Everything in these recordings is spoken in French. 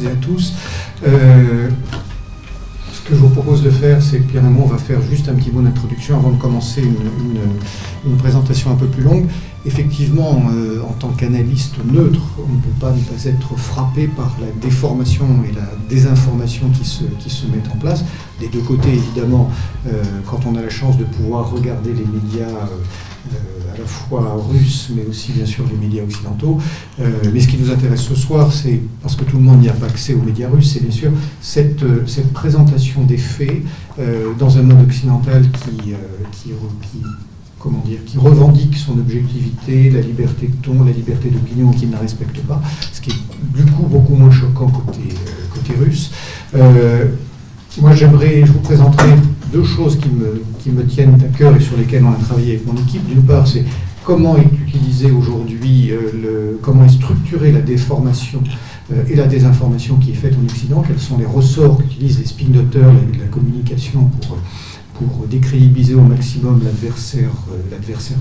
et à tous. Ce que je vous propose de faire, c'est que Pierre et moi, on va faire juste un petit mot d'introduction avant de commencer une présentation un peu plus longue. Effectivement, en tant qu'analyste neutre, on ne peut pas ne pas être frappé par la déformation et la désinformation qui se mettent en place. Des deux côtés, évidemment, quand on a la chance de pouvoir regarder les médias à la fois russes, mais aussi bien sûr les médias occidentaux. Mais ce qui nous intéresse ce soir, c'est, parce que tout le monde n'y a pas accès aux médias russes, c'est bien sûr cette présentation des faits dans un monde occidental qui revendique son objectivité, la liberté de ton, la liberté d'opinion, qui ne la respecte pas, ce qui est du coup beaucoup moins choquant côté russe. Moi, je vous présenterai deux choses qui me tiennent à cœur et sur lesquelles on a travaillé avec mon équipe. D'une part, c'est comment est utilisé aujourd'hui, comment est structurée la déformation et la désinformation qui est faite en Occident, quels sont les ressorts qu'utilisent les spin doctors, la communication pour décrédibiliser au maximum l'adversaire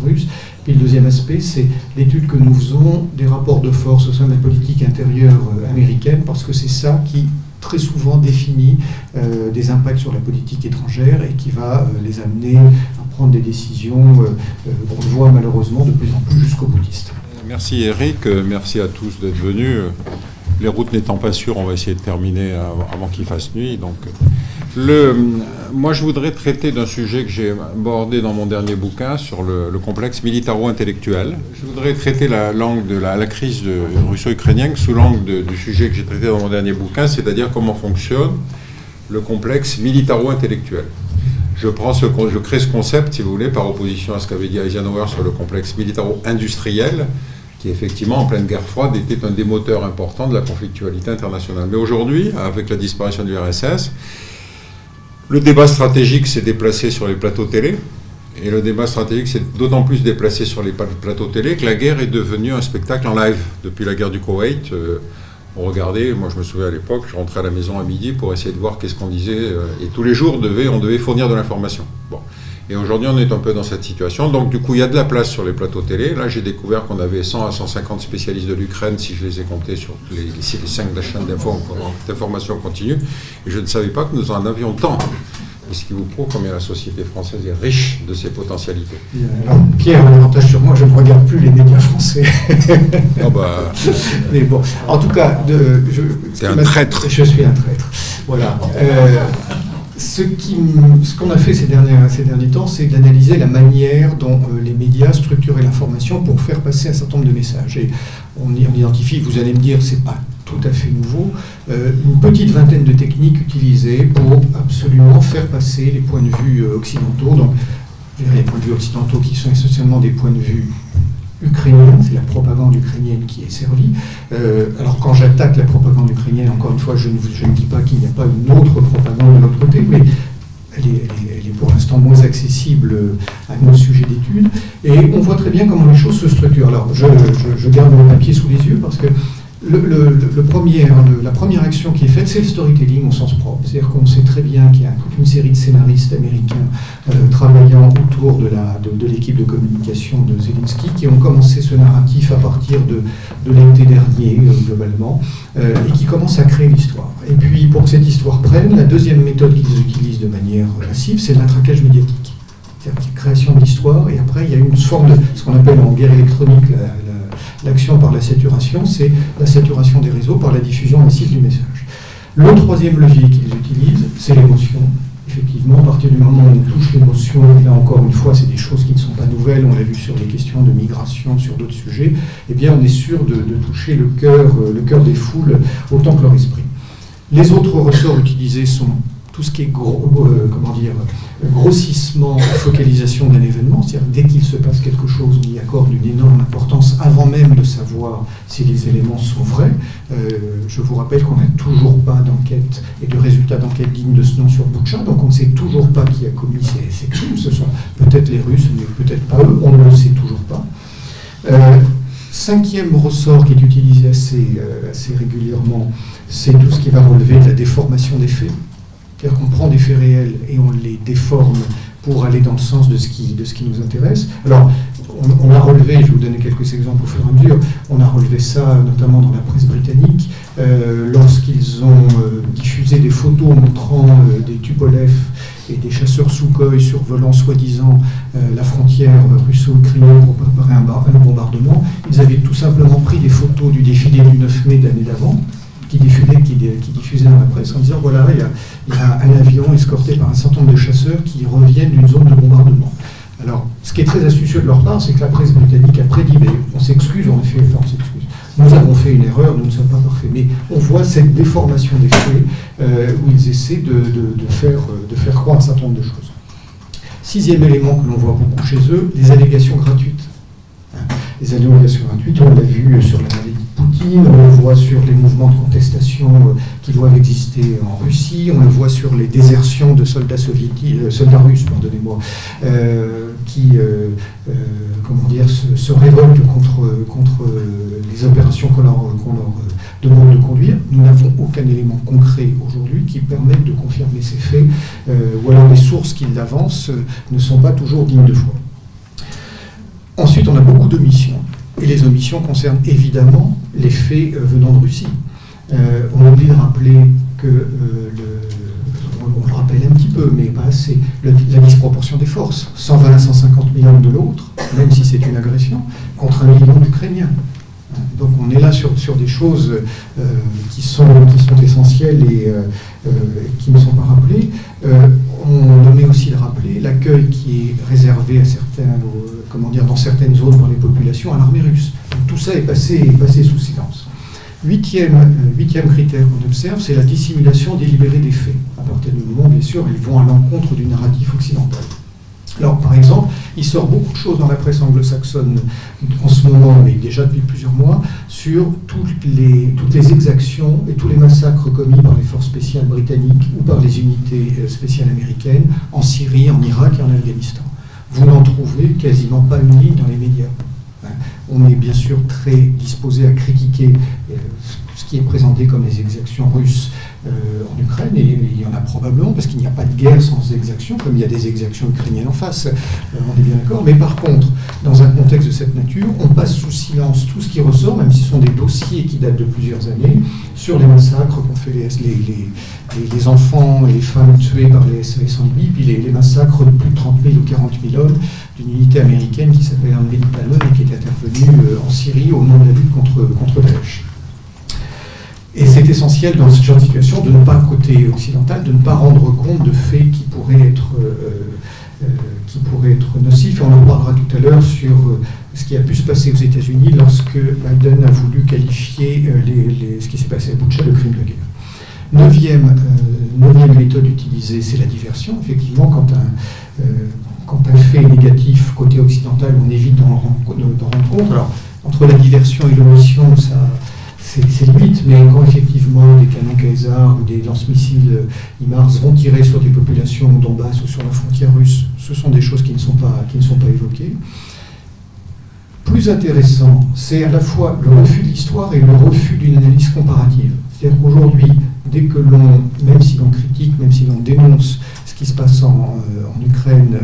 russe. Puis le deuxième aspect, c'est l'étude que nous faisons des rapports de force au sein de la politique intérieure américaine, parce que c'est ça qui très souvent définit des impacts sur la politique étrangère et qui va les amener à prendre des décisions qu'on voit malheureusement de plus en plus jusqu'au boutiste. Merci Eric, merci à tous d'être venus. Les routes n'étant pas sûres, on va essayer de terminer avant qu'il fasse nuit. Donc, moi, je voudrais traiter d'un sujet que j'ai abordé dans mon dernier bouquin sur le complexe militaro-intellectuel. Je voudrais traiter la crise russo-ukrainienne sous l'angle du sujet que j'ai traité dans mon dernier bouquin, c'est-à-dire comment fonctionne le complexe militaro-intellectuel. Je crée ce concept, si vous voulez, par opposition à ce qu'avait dit Eisenhower sur le complexe militaro-industriel, qui effectivement, en pleine guerre froide, était un des moteurs importants de la conflictualité internationale. Mais aujourd'hui, avec la disparition du RSS, le débat stratégique s'est déplacé sur les plateaux télé, et le débat stratégique s'est d'autant plus déplacé sur les plateaux télé que la guerre est devenue un spectacle en live. Depuis la guerre du Koweït, on regardait, moi je me souviens à l'époque, je rentrais à la maison à midi pour essayer de voir qu'est-ce qu'on disait, et tous les jours, on devait fournir de l'information. Bon. Et aujourd'hui, on est un peu dans cette situation. Donc, du coup, il y a de la place sur les plateaux télé. Là, j'ai découvert qu'on avait 100 à 150 spécialistes de l'Ukraine, si je les ai comptés sur les 5 chaînes d'information continue. Et je ne savais pas que nous en avions tant. Et ce qui vous prouve combien la société française est riche de ses potentialités. Alors, Pierre, un avantage sur moi, je ne regarde plus les médias français. Oh bah... Mais bon, en tout cas... C'est un traître. Je suis un traître. Voilà. Ce qu'on a fait ces derniers temps, c'est d'analyser la manière dont les médias structuraient l'information pour faire passer un certain nombre de messages. Et on identifie, vous allez me dire, c'est pas tout à fait nouveau, une petite vingtaine de techniques utilisées pour absolument faire passer les points de vue occidentaux. Donc, les points de vue occidentaux qui sont essentiellement des points de vue ukrainienne, c'est la propagande ukrainienne qui est servie. Alors quand j'attaque la propagande ukrainienne, encore une fois, je ne dis pas qu'il n'y a pas une autre propagande de l'autre côté, mais elle est pour l'instant moins accessible à nos sujets d'études. Et on voit très bien comment les choses se structurent. Alors je garde mon papier sous les yeux parce que la première action qui est faite, c'est le storytelling au sens propre. C'est-à-dire qu'on sait très bien qu'il y a toute une série de scénaristes américains travaillant autour de l'équipe de communication de Zelensky qui ont commencé ce narratif à partir de l'été dernier, globalement, et qui commencent à créer l'histoire. Et puis, pour que cette histoire prenne, la deuxième méthode qu'ils utilisent de manière massive, c'est le matraquage médiatique. C'est-à-dire qu'il y a création de l'histoire, et après, il y a une forme de ce qu'on appelle en guerre électronique l'action par la saturation, c'est la saturation des réseaux par la diffusion massive du message. Le troisième levier qu'ils utilisent, c'est l'émotion. Effectivement, à partir du moment où on touche l'émotion, et là encore une fois, c'est des choses qui ne sont pas nouvelles, on l'a vu sur les questions de migration, sur d'autres sujets, eh bien on est sûr de toucher le cœur des foules autant que leur esprit. Les autres ressorts utilisés sont tout ce qui est grossissement, focalisation d'un événement, c'est-à-dire dès qu'il se passe quelque chose, on y accorde une énorme importance avant même de savoir si les éléments sont vrais. Je vous rappelle qu'on n'a toujours pas d'enquête et de résultats d'enquête dignes de ce nom sur Boutcha, donc on ne sait toujours pas qui a commis ces crimes. Ce sont peut-être les Russes, mais peut-être pas eux, on ne le sait toujours pas. Cinquième ressort qui est utilisé assez régulièrement, c'est tout ce qui va relever de la déformation des faits. C'est-à-dire qu'on prend des faits réels et on les déforme pour aller dans le sens de ce qui nous intéresse. Alors, on a relevé, je vais vous donner quelques exemples au fur et à mesure, on a relevé ça notamment dans la presse britannique, lorsqu'ils ont diffusé des photos montrant des Tupolev et des chasseurs Sukhoi survolant soi-disant la frontière russo-ukrainienne pour préparer un bombardement. Ils avaient tout simplement pris des photos du défilé du 9 mai d'année d'avant, qui diffusait dans la presse en disant voilà, il y a un avion escorté par un certain nombre de chasseurs qui reviennent d'une zone de bombardement. Alors, ce qui est très astucieux de leur part, c'est que la presse britannique a prédit, mais on s'excuse, on s'excuse. Nous avons fait une erreur, nous ne sommes pas parfaits. Mais on voit cette déformation des faits où ils essaient de faire croire un certain nombre de choses. 6e élément que l'on voit beaucoup chez eux, les allégations gratuites. Les allégations gratuites, on l'a vu sur la maladie de Poutine, on le voit sur les mouvements de contestation qui doivent exister en Russie, on le voit sur les désertions de soldats russes, qui se révoltent contre les opérations qu'on leur demande de conduire. Nous n'avons aucun élément concret aujourd'hui qui permette de confirmer ces faits, ou alors les sources qui l'avancent ne sont pas toujours dignes de foi. Ensuite, on a beaucoup d'omissions, et les omissions concernent évidemment les faits venant de Russie. On oublie de rappeler que, on le rappelle un petit peu, mais pas assez, la disproportion des forces, 120 à 150 000 hommes de l'autre, même si c'est une agression, contre 1 million d'Ukrainiens. Donc on est là sur des choses qui sont essentielles et qui ne sont pas rappelées. On omet aussi de rappeler l'accueil qui est réservé à dans certaines zones dans les populations à l'armée russe. Donc tout ça est passé sous silence. Huitième critère qu'on observe, c'est la dissimulation délibérée des faits. À partir du moment, bien sûr, ils vont à l'encontre du narratif occidental. Alors, par exemple, il sort beaucoup de choses dans la presse anglo-saxonne en ce moment, mais déjà depuis plusieurs mois, sur toutes les exactions et tous les massacres commis par les forces spéciales britanniques ou par les unités spéciales américaines en Syrie, en Irak et en Afghanistan. Vous n'en trouvez quasiment pas une ligne dans les médias. On est bien sûr très disposé à critiquer ce qui est présenté comme les exactions russes en Ukraine, et il y en a probablement, parce qu'il n'y a pas de guerre sans exactions, comme il y a des exactions ukrainiennes en face, on est bien d'accord. Mais par contre, dans un contexte de cette nature, on passe sous silence tout ce qui ressort, même si ce sont des dossiers qui datent de plusieurs années, sur les massacres qu'ont fait les enfants et les femmes tués par les SAS en Libye, puis les massacres de plus de 30 000 ou 40 000 hommes d'une unité américaine qui s'appelle Armée Libanon et qui est intervenue en Syrie au nom de la lutte contre Daesh. Et c'est essentiel dans ce genre de situation de ne pas, côté occidental, de ne pas rendre compte de faits qui pourraient être nocifs. Et on en parlera tout à l'heure sur ce qui a pu se passer aux États-Unis lorsque Biden a voulu qualifier ce qui s'est passé à Boutcha de crime de guerre. Neuvième méthode utilisée, c'est la diversion. Effectivement, quand un fait est négatif côté occidental, on évite d'en rendre compte. Alors, entre la diversion et l'omission, c'est limite, mais quand effectivement des canons Caesar ou des lance-missiles HIMARS vont tirer sur des populations au Donbass ou sur la frontière russe, ce sont des choses qui ne sont pas évoquées. Plus intéressant, c'est à la fois le refus de l'histoire et le refus d'une analyse comparative. C'est-à-dire qu'aujourd'hui, dès que l'on, même si l'on critique, même si l'on dénonce ce qui se passe en Ukraine,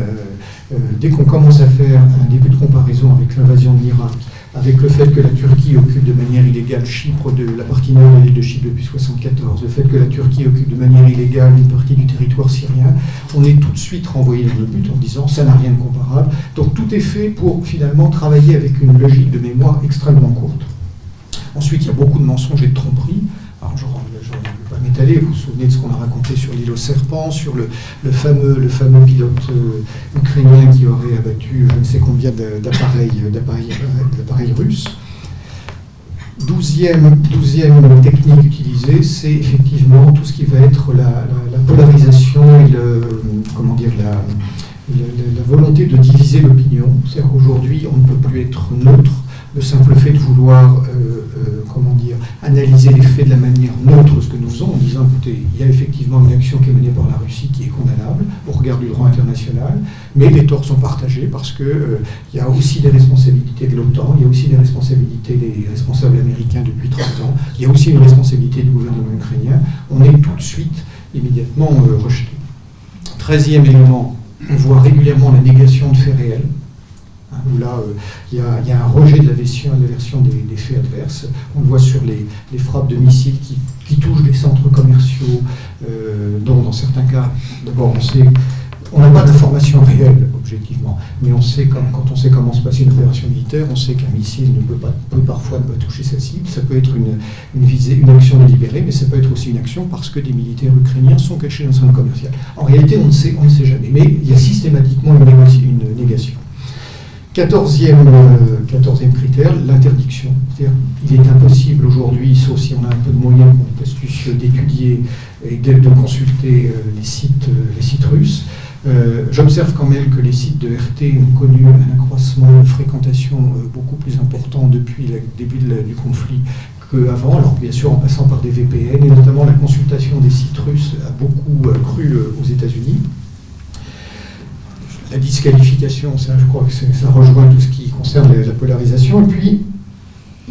dès qu'on commence à faire un début de comparaison avec l'invasion de l'Irak, avec le fait que la Turquie occupe de manière illégale Chypre, la partie nord de l'île de Chypre depuis 1974, le fait que la Turquie occupe de manière illégale une partie du territoire syrien, on est tout de suite renvoyé dans le but en disant ça n'a rien de comparable. Donc tout est fait pour finalement travailler avec une logique de mémoire extrêmement courte. Ensuite, il y a beaucoup de mensonges et de tromperies. Alors, je ne vais pas m'étaler, vous vous souvenez de ce qu'on a raconté sur l'île aux serpents, sur le fameux pilote ukrainien qui aurait abattu je ne sais combien d'appareils russes. Douzième technique utilisée, c'est effectivement tout ce qui va être la polarisation et la volonté de diviser l'opinion. C'est-à-dire qu'aujourd'hui, on ne peut plus être neutre. Le simple fait de vouloir analyser les faits de la manière neutre, ce que nous faisons, en disant, écoutez, il y a effectivement une action qui est menée par la Russie qui est condamnable au regard du droit international, mais les torts sont partagés parce qu'il y a aussi des responsabilités de l'OTAN, il y a aussi des responsabilités des responsables américains depuis 30 ans, il y a aussi une responsabilité du gouvernement ukrainien. On est tout de suite, immédiatement rejeté. 13e élément On voit régulièrement la négation de faits réels, hein, où là, il y a un rejet de la version des faits adverses. On le voit sur les frappes de missiles qui touchent des centres commerciaux, dont dans certains cas, d'abord on n'a pas d'informations réelles, objectivement, mais on sait quand on sait comment se passe une opération militaire, on sait qu'un missile peut parfois ne pas toucher sa cible. Ça peut être une action délibérée, mais ça peut être aussi une action parce que des militaires ukrainiens sont cachés dans un centre commercial. En réalité, on ne sait jamais, mais il y a systématiquement une négation. 14e critère, l'interdiction. C'est-à-dire, il est impossible aujourd'hui, sauf si on a un peu de moyens, qu'on est astucieux, d'étudier et de consulter les sites russes. J'observe quand même que les sites de RT ont connu un accroissement de fréquentation beaucoup plus important depuis le début du conflit qu'avant, alors bien sûr en passant par des VPN, et notamment la consultation des sites russes a beaucoup cru aux États-Unis. La disqualification, ça, je crois que ça rejoint tout ce qui concerne la polarisation. Et puis,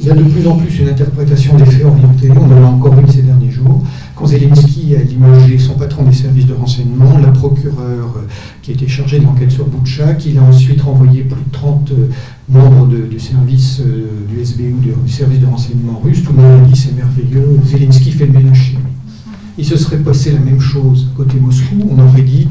il y a de plus en plus une interprétation des faits orientés. On en a encore une ces derniers jours. Quand Zelensky a limogé son patron des services de renseignement, la procureure qui a été chargée de l'enquête sur Boutcha, qu'il a ensuite renvoyé plus de 30 membres du service du SBU, du service de renseignement russe, tout le monde a dit c'est merveilleux, Zelensky fait le ménage chez lui. Il se serait passé la même chose côté Moscou. On aurait dit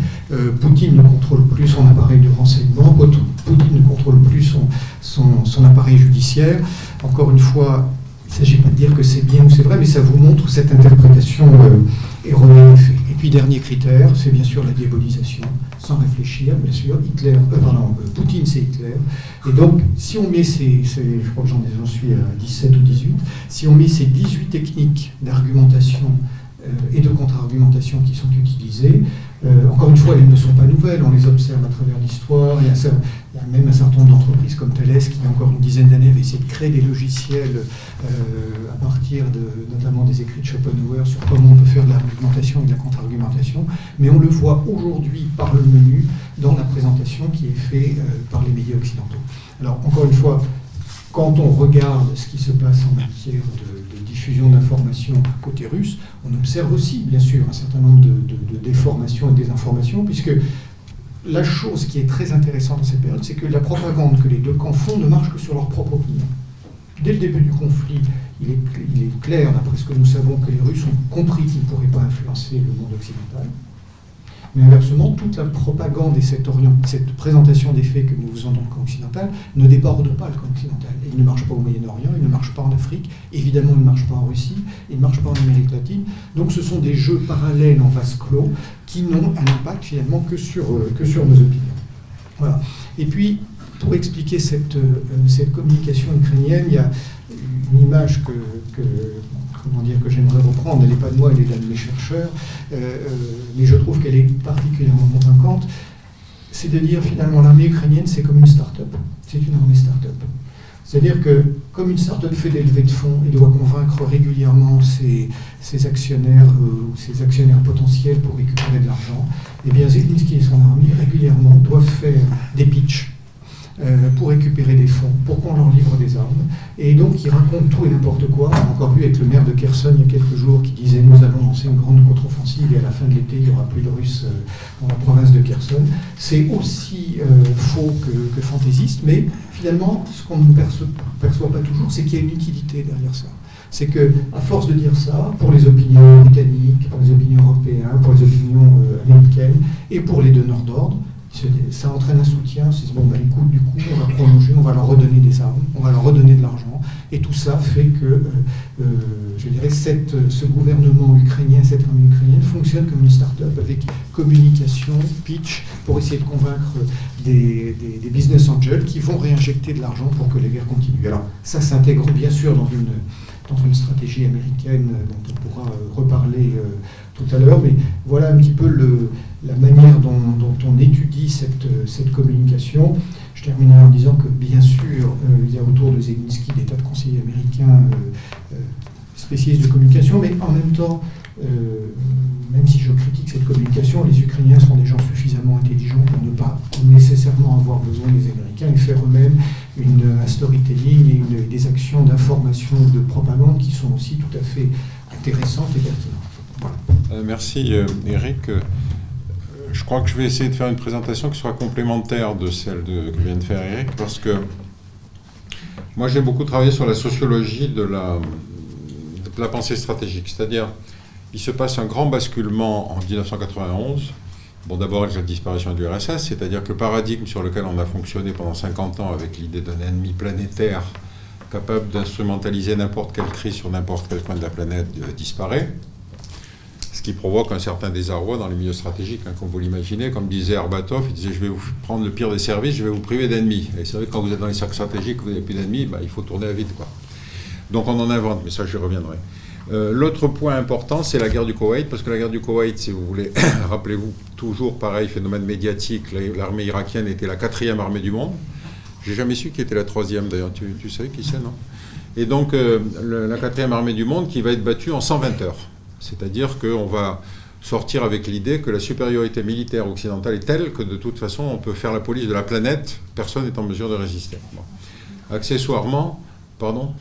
Poutine ne contrôle plus son appareil de renseignement, Poutine ne contrôle plus son appareil judiciaire. Encore une fois, il ne s'agit pas de dire que c'est bien ou c'est vrai, mais ça vous montre cette interprétation erronée des faits. Et puis, dernier critère, c'est bien sûr la diabolisation, sans réfléchir, bien sûr. Poutine, c'est Hitler. Et donc, si on met je crois que j'en suis à 17 ou 18, si on met ces 18 techniques d'argumentation et de contre-argumentation qui sont utilisées. Encore une fois, elles ne sont pas nouvelles, on les observe à travers l'histoire. Il y a même un certain nombre d'entreprises comme Thales qui, il y a encore une dizaine d'années, avaient essayé de créer des logiciels à partir notamment des écrits de Schopenhauer sur comment on peut faire de l'argumentation et de la contre-argumentation. Mais on le voit aujourd'hui par le menu dans la présentation qui est faite par les médias occidentaux. Alors, encore une fois, quand on regarde ce qui se passe en matière de diffusion d'informations côté russe, on observe aussi, bien sûr, un certain nombre de déformations et de désinformations, puisque la chose qui est très intéressante dans cette période, c'est que la propagande que les deux camps font ne marche que sur leur propre opinion. Dès le début du conflit, il est clair, d'après ce que nous savons, que les Russes ont compris qu'ils ne pourraient pas influencer le monde occidental. Mais inversement, toute la propagande et cette présentation des faits que nous faisons dans le camp occidental ne déborde pas le camp occidental. Et il ne marche pas au Moyen-Orient, il ne marche pas en Afrique, évidemment il ne marche pas en Russie, il ne marche pas en Amérique latine. Donc ce sont des jeux parallèles en vase clos qui n'ont un impact finalement que sur nos opinions. Voilà. Et puis, pour expliquer cette communication ukrainienne, il y a une image que j'aimerais reprendre. Elle n'est pas de moi, elle est d'un de mes chercheurs, mais je trouve qu'elle est particulièrement convaincante. C'est de dire finalement l'armée ukrainienne, c'est comme une start-up. C'est une armée start-up. C'est-à-dire que comme une start-up fait des levées de fonds et doit convaincre régulièrement ses actionnaires ou ses actionnaires potentiels pour récupérer de l'argent, eh bien Zelensky et son armée régulièrement doivent faire des pitchs pour récupérer des fonds, pour qu'on leur livre des armes. Et donc, ils racontent tout et n'importe quoi. On a encore vu avec le maire de Kherson il y a quelques jours qui disait « Nous allons lancer une grande contre-offensive et à la fin de l'été, il n'y aura plus de Russes dans la province de Kherson ». C'est aussi faux que fantaisiste, mais finalement, ce qu'on ne perçoit pas toujours, c'est qu'il y a une utilité derrière ça. C'est qu'à force de dire ça, pour les opinions britanniques, pour les opinions européennes, pour les opinions américaines et pour les donneurs d'ordre, ça entraîne un soutien, c'est bon, écoute, du coup, on va prolonger, on va leur redonner des armes, on va leur redonner de l'argent, et tout ça fait que, je dirais, ce gouvernement ukrainien, cette armée ukrainienne fonctionne comme une start-up avec communication, pitch, pour essayer de convaincre des business angels qui vont réinjecter de l'argent pour que la guerre continue. Alors, ça s'intègre bien sûr dans une stratégie américaine dont on pourra reparler tout à l'heure, mais voilà un petit peu la manière dont on étudie cette communication. Je terminerai en disant que, bien sûr, il y a autour de Zelensky des tas de conseillers américains spécialistes de communication, mais en même temps, même si je critique cette communication, les Ukrainiens sont des gens suffisamment intelligents pour ne pas nécessairement avoir besoin des Américains et faire eux-mêmes un storytelling et des actions d'information, de propagande qui sont aussi tout à fait intéressantes et pertinentes. Voilà. Merci Eric. je crois que je vais essayer de faire une présentation qui sera complémentaire de celle que vient de faire Eric, parce que moi j'ai beaucoup travaillé sur la sociologie de la pensée stratégique, c'est-à-dire il se passe un grand basculement en 1991. Bon, d'abord avec la disparition de l'URSS, c'est-à-dire que le paradigme sur lequel on a fonctionné pendant 50 ans avec l'idée d'un ennemi planétaire capable d'instrumentaliser n'importe quelle crise sur n'importe quel coin de la planète disparaît, ce qui provoque un certain désarroi dans les milieux stratégiques, hein, comme vous l'imaginez. Comme disait Arbatov, il disait « je vais vous prendre le pire des services, je vais vous priver d'ennemis ». Et c'est vrai que quand vous êtes dans les cercles stratégiques, vous n'avez plus d'ennemis, bah, il faut tourner à vide, quoi. Donc on en invente, mais ça je reviendrai. L'autre point important, c'est la guerre du Koweït, parce que la guerre du Koweït, si vous voulez, rappelez-vous, toujours pareil, phénomène médiatique, l'armée irakienne était la 4e armée du monde. J'ai jamais su qui était la 3e, d'ailleurs, tu sais qui c'est, non? Et donc, la 4e armée du monde qui va être battue en 120 heures. C'est-à-dire qu'on va sortir avec l'idée que la supériorité militaire occidentale est telle que, de toute façon, on peut faire la police de la planète, personne n'est en mesure de résister. Bon. Accessoirement, pardon?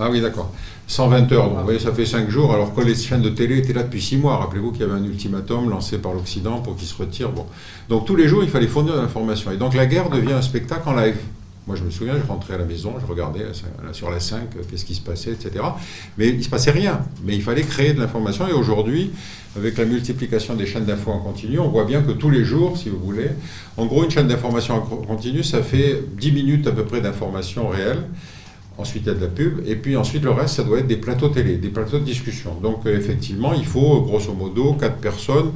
Ah oui, d'accord. 120 heures, donc vous voyez, ça fait 5 jours, alors que les chaînes de télé étaient là depuis 6 mois. Rappelez-vous qu'il y avait un ultimatum lancé par l'Occident pour qu'ils se retirent. Bon. Donc tous les jours, il fallait fournir de l'information. Et donc la guerre devient un spectacle en live. Moi, je me souviens, je rentrais à la maison, je regardais sur la 5, qu'est-ce qui se passait, etc. Mais il ne se passait rien. Mais il fallait créer de l'information. Et aujourd'hui, avec la multiplication des chaînes d'infos en continu, on voit bien que tous les jours, si vous voulez, en gros, une chaîne d'information en continu, ça fait 10 minutes à peu près d'information réelle. Ensuite, il y a de la pub. Et puis ensuite, le reste, ça doit être des plateaux télé, des plateaux de discussion. Donc, effectivement, il faut, grosso modo, 4 personnes.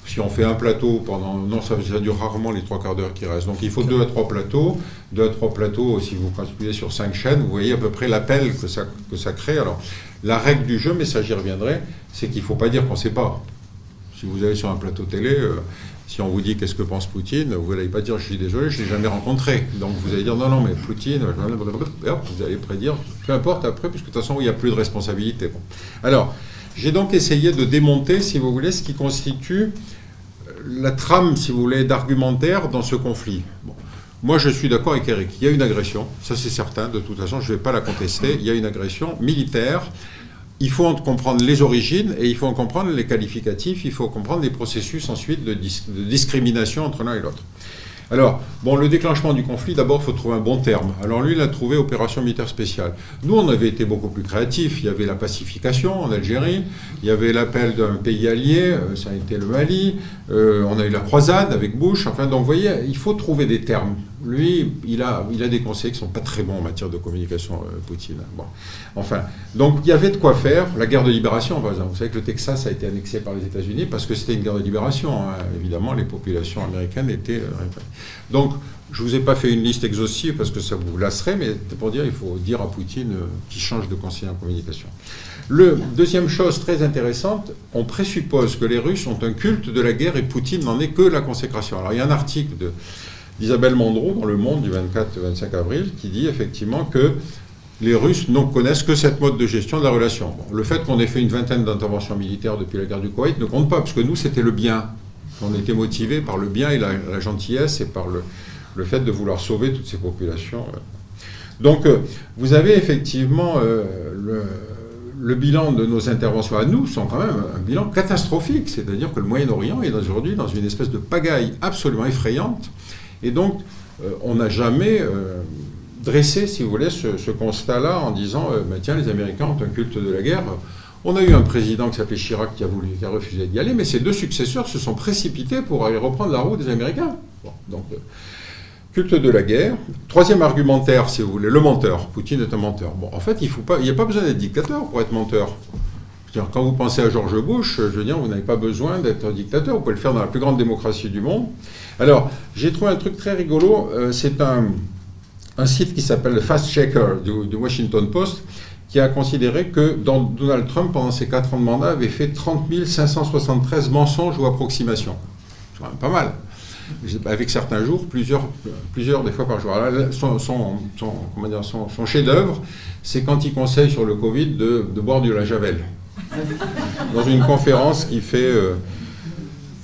Si on fait un plateau pendant... Non, ça dure rarement les 3 quarts d'heure qui restent. Donc, il faut 2 à 3 plateaux. 2 à 3 plateaux, si vous calculez sur 5 chaînes, vous voyez à peu près l'appel que ça crée. Alors, la règle du jeu, mais ça, j'y reviendrai, c'est qu'il ne faut pas dire qu'on ne sait pas. Si vous allez sur un plateau télé... si on vous dit qu'est-ce que pense Poutine, vous n'allez pas dire je suis désolé, je ne l'ai jamais rencontré. Donc vous allez dire non, mais Poutine, et hop, vous allez prédire, peu importe après, puisque de toute façon il n'y a plus de responsabilité. Bon. Alors, j'ai donc essayé de démonter, si vous voulez, ce qui constitue la trame, si vous voulez, d'argumentaire dans ce conflit. Bon. Moi je suis d'accord avec Eric, il y a une agression, ça c'est certain, de toute façon je ne vais pas la contester, il y a une agression militaire. Il faut en comprendre les origines et il faut en comprendre les qualificatifs, il faut comprendre les processus ensuite de discrimination entre l'un et l'autre. Alors, bon, le déclenchement du conflit, d'abord, il faut trouver un bon terme. Alors lui, il a trouvé opération militaire spéciale. Nous, on avait été beaucoup plus créatifs. Il y avait la pacification en Algérie, il y avait l'appel d'un pays allié, ça a été le Mali, on a eu la croisade avec Bush. Enfin, donc, vous voyez, il faut trouver des termes. Lui, il a des conseils qui ne sont pas très bons en matière de communication, Poutine. Bon. Enfin, donc il y avait de quoi faire. La guerre de libération, par exemple. Vous savez que le Texas a été annexé par les États-Unis parce que c'était une guerre de libération. Hein. Évidemment, les populations américaines étaient... Donc, je ne vous ai pas fait une liste exhaustive parce que ça vous lasserait, mais c'est pour dire qu'il faut dire à Poutine qu'il change de conseiller en communication. Deuxième chose très intéressante, on présuppose que les Russes ont un culte de la guerre et Poutine n'en est que la consécration. Alors, il y a un article d'Isabelle Mondreau dans Le Monde du 24-25 avril qui dit effectivement que les Russes ne connaissent que cette mode de gestion de la relation. Bon, le fait qu'on ait fait une vingtaine d'interventions militaires depuis la guerre du Koweït ne compte pas, parce que nous, c'était le bien. On était motivés par le bien et la gentillesse et par le fait de vouloir sauver toutes ces populations. Donc, vous avez effectivement le bilan de nos interventions à nous sont quand même un bilan catastrophique. C'est-à-dire que le Moyen-Orient est aujourd'hui dans une espèce de pagaille absolument effrayante. Et donc, on n'a jamais dressé, si vous voulez, ce constat-là en disant tiens, les Américains ont un culte de la guerre. On a eu un président qui s'appelait Chirac qui a refusé d'y aller, mais ses 2 successeurs se sont précipités pour aller reprendre la roue des Américains. Bon, donc, culte de la guerre. 3e argumentaire, si vous voulez, le menteur. Poutine est un menteur. Bon, en fait, il n'y a pas besoin d'être dictateur pour être menteur. C'est-à-dire, quand vous pensez à George Bush, je veux dire, vous n'avez pas besoin d'être dictateur. Vous pouvez le faire dans la plus grande démocratie du monde. Alors, j'ai trouvé un truc très rigolo. C'est un site qui s'appelle le Fast Checker du Washington Post, qui a considéré que Donald Trump, pendant ses 4 ans de mandat, avait fait 30 573 mensonges ou approximations. C'est quand même pas mal. Avec certains jours, plusieurs des fois par jour. Alors, son chef-d'œuvre, c'est quand il conseille sur le Covid de boire de la Javel. Dans une conférence qui fait,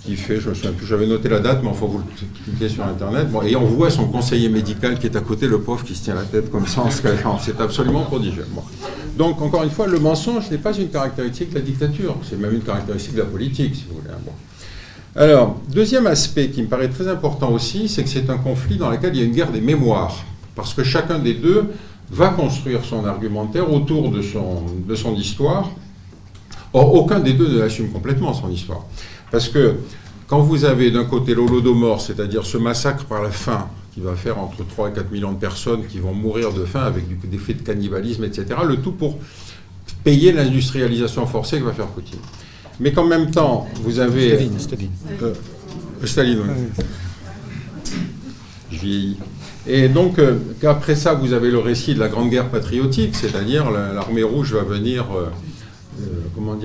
je me souviens plus, j'avais noté la date, mais enfin vous cliquez sur Internet. Bon, et on voit son conseiller médical qui est à côté, le pauvre qui se tient la tête comme ça en se cachant. C'est absolument prodigieux. Bon. Donc, encore une fois, le mensonge n'est pas une caractéristique de la dictature, c'est même une caractéristique de la politique, si vous voulez. Bon. Alors, deuxième aspect qui me paraît très important aussi, c'est que c'est un conflit dans lequel il y a une guerre des mémoires, parce que chacun des deux va construire son argumentaire autour de son histoire. Or, aucun des deux ne l'assume complètement, son histoire. Parce que quand vous avez d'un côté l'Holodomor, c'est-à-dire ce massacre par la faim, qui va faire entre 3 et 4 millions de personnes qui vont mourir de faim avec des faits de cannibalisme, etc., le tout pour payer l'industrialisation forcée que va faire Poutine. Mais qu'en même temps, vous avez... Staline, oui. Je vieillis. Et donc, qu'après ça, vous avez le récit de la Grande Guerre patriotique, c'est-à-dire l'armée rouge va venir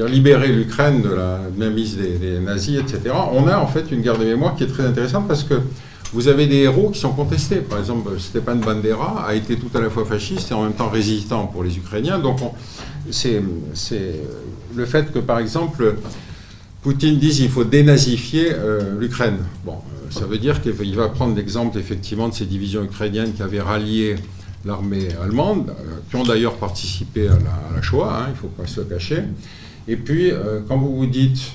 libérer l'Ukraine de la mainmise des nazis, etc. On a en fait une guerre des mémoires qui est très intéressante parce que vous avez des héros qui sont contestés. Par exemple, Stepan Bandera a été tout à la fois fasciste et en même temps résistant pour les Ukrainiens. Donc, c'est le fait que, par exemple, Poutine dise qu'il faut dénazifier l'Ukraine. Bon, ça veut dire qu'il va prendre l'exemple, effectivement, de ces divisions ukrainiennes qui avaient rallié l'armée allemande, qui ont d'ailleurs participé à la Shoah, il ne faut pas se le cacher. Et puis, quand vous vous dites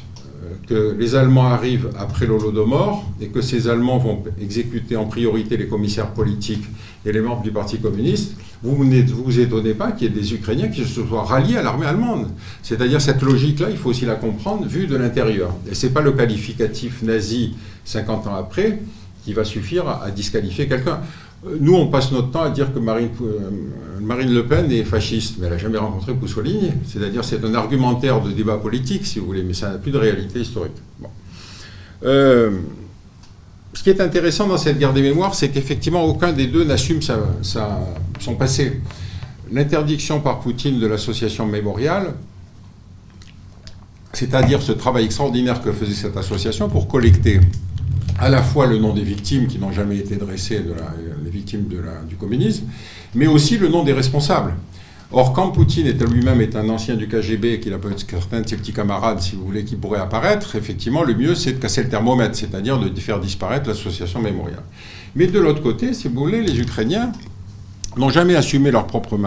que les Allemands arrivent après l'Holodomor et que ces Allemands vont exécuter en priorité les commissaires politiques et les membres du Parti communiste, vous ne vous étonnez pas qu'il y ait des Ukrainiens qui se soient ralliés à l'armée allemande. C'est-à-dire cette logique-là, il faut aussi la comprendre vue de l'intérieur. Et ce n'est pas le qualificatif nazi 50 ans après qui va suffire à disqualifier quelqu'un. Nous, on passe notre temps à dire que Marine Le Pen est fasciste, mais elle n'a jamais rencontré Mussolini. C'est-à-dire c'est un argumentaire de débat politique, si vous voulez, mais ça n'a plus de réalité historique. Bon. Ce qui est intéressant dans cette guerre des mémoires, c'est qu'effectivement, aucun des deux n'assume son passé. L'interdiction par Poutine de l'association mémoriale, c'est-à-dire ce travail extraordinaire que faisait cette association pour collecter à la fois le nom des victimes qui n'ont jamais été dressées, les victimes du communisme, mais aussi le nom des responsables. Or, quand Poutine lui-même est un ancien du KGB et qu'il a peut-être certains de ses petits camarades, si vous voulez, qui pourraient apparaître, effectivement, le mieux, c'est de casser le thermomètre, c'est-à-dire de faire disparaître l'association mémoriale. Mais de l'autre côté, si vous voulez, les Ukrainiens n'ont jamais assumé leur propre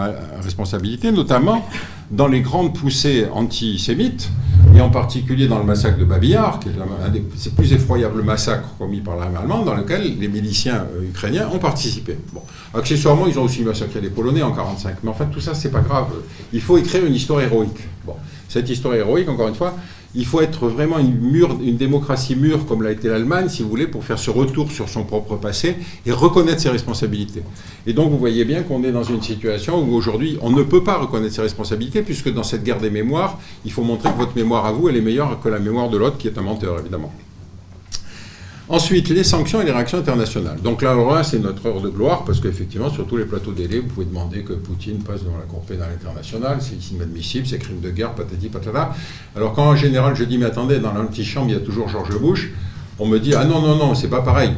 responsabilité, notamment dans les grandes poussées antisémites, et en particulier dans le massacre de Babi Yar, qui est un des plus effroyables massacres commis par l'armée allemande, dans lequel les miliciens ukrainiens ont participé. Bon. Accessoirement, ils ont aussi massacré les Polonais en 1945, mais en fait, tout ça, c'est pas grave. Il faut écrire une histoire héroïque. Bon. Cette histoire héroïque, encore une fois, il faut être vraiment une démocratie mûre comme l'a été l'Allemagne, si vous voulez, pour faire ce retour sur son propre passé et reconnaître ses responsabilités. Et donc, vous voyez bien qu'on est dans une situation où aujourd'hui, on ne peut pas reconnaître ses responsabilités, puisque dans cette guerre des mémoires, il faut montrer que votre mémoire à vous, elle est meilleure que la mémoire de l'autre, qui est un menteur, évidemment. Ensuite, les sanctions et les réactions internationales. Donc là, c'est notre heure de gloire, parce qu'effectivement, sur tous les plateaux télé, vous pouvez demander que Poutine passe devant la Cour pénale internationale, c'est inadmissible, c'est crime de guerre, patati patata. Alors quand en général je dis, mais attendez, dans l'antichambre, il y a toujours George Bush, on me dit, ah non, c'est pas pareil.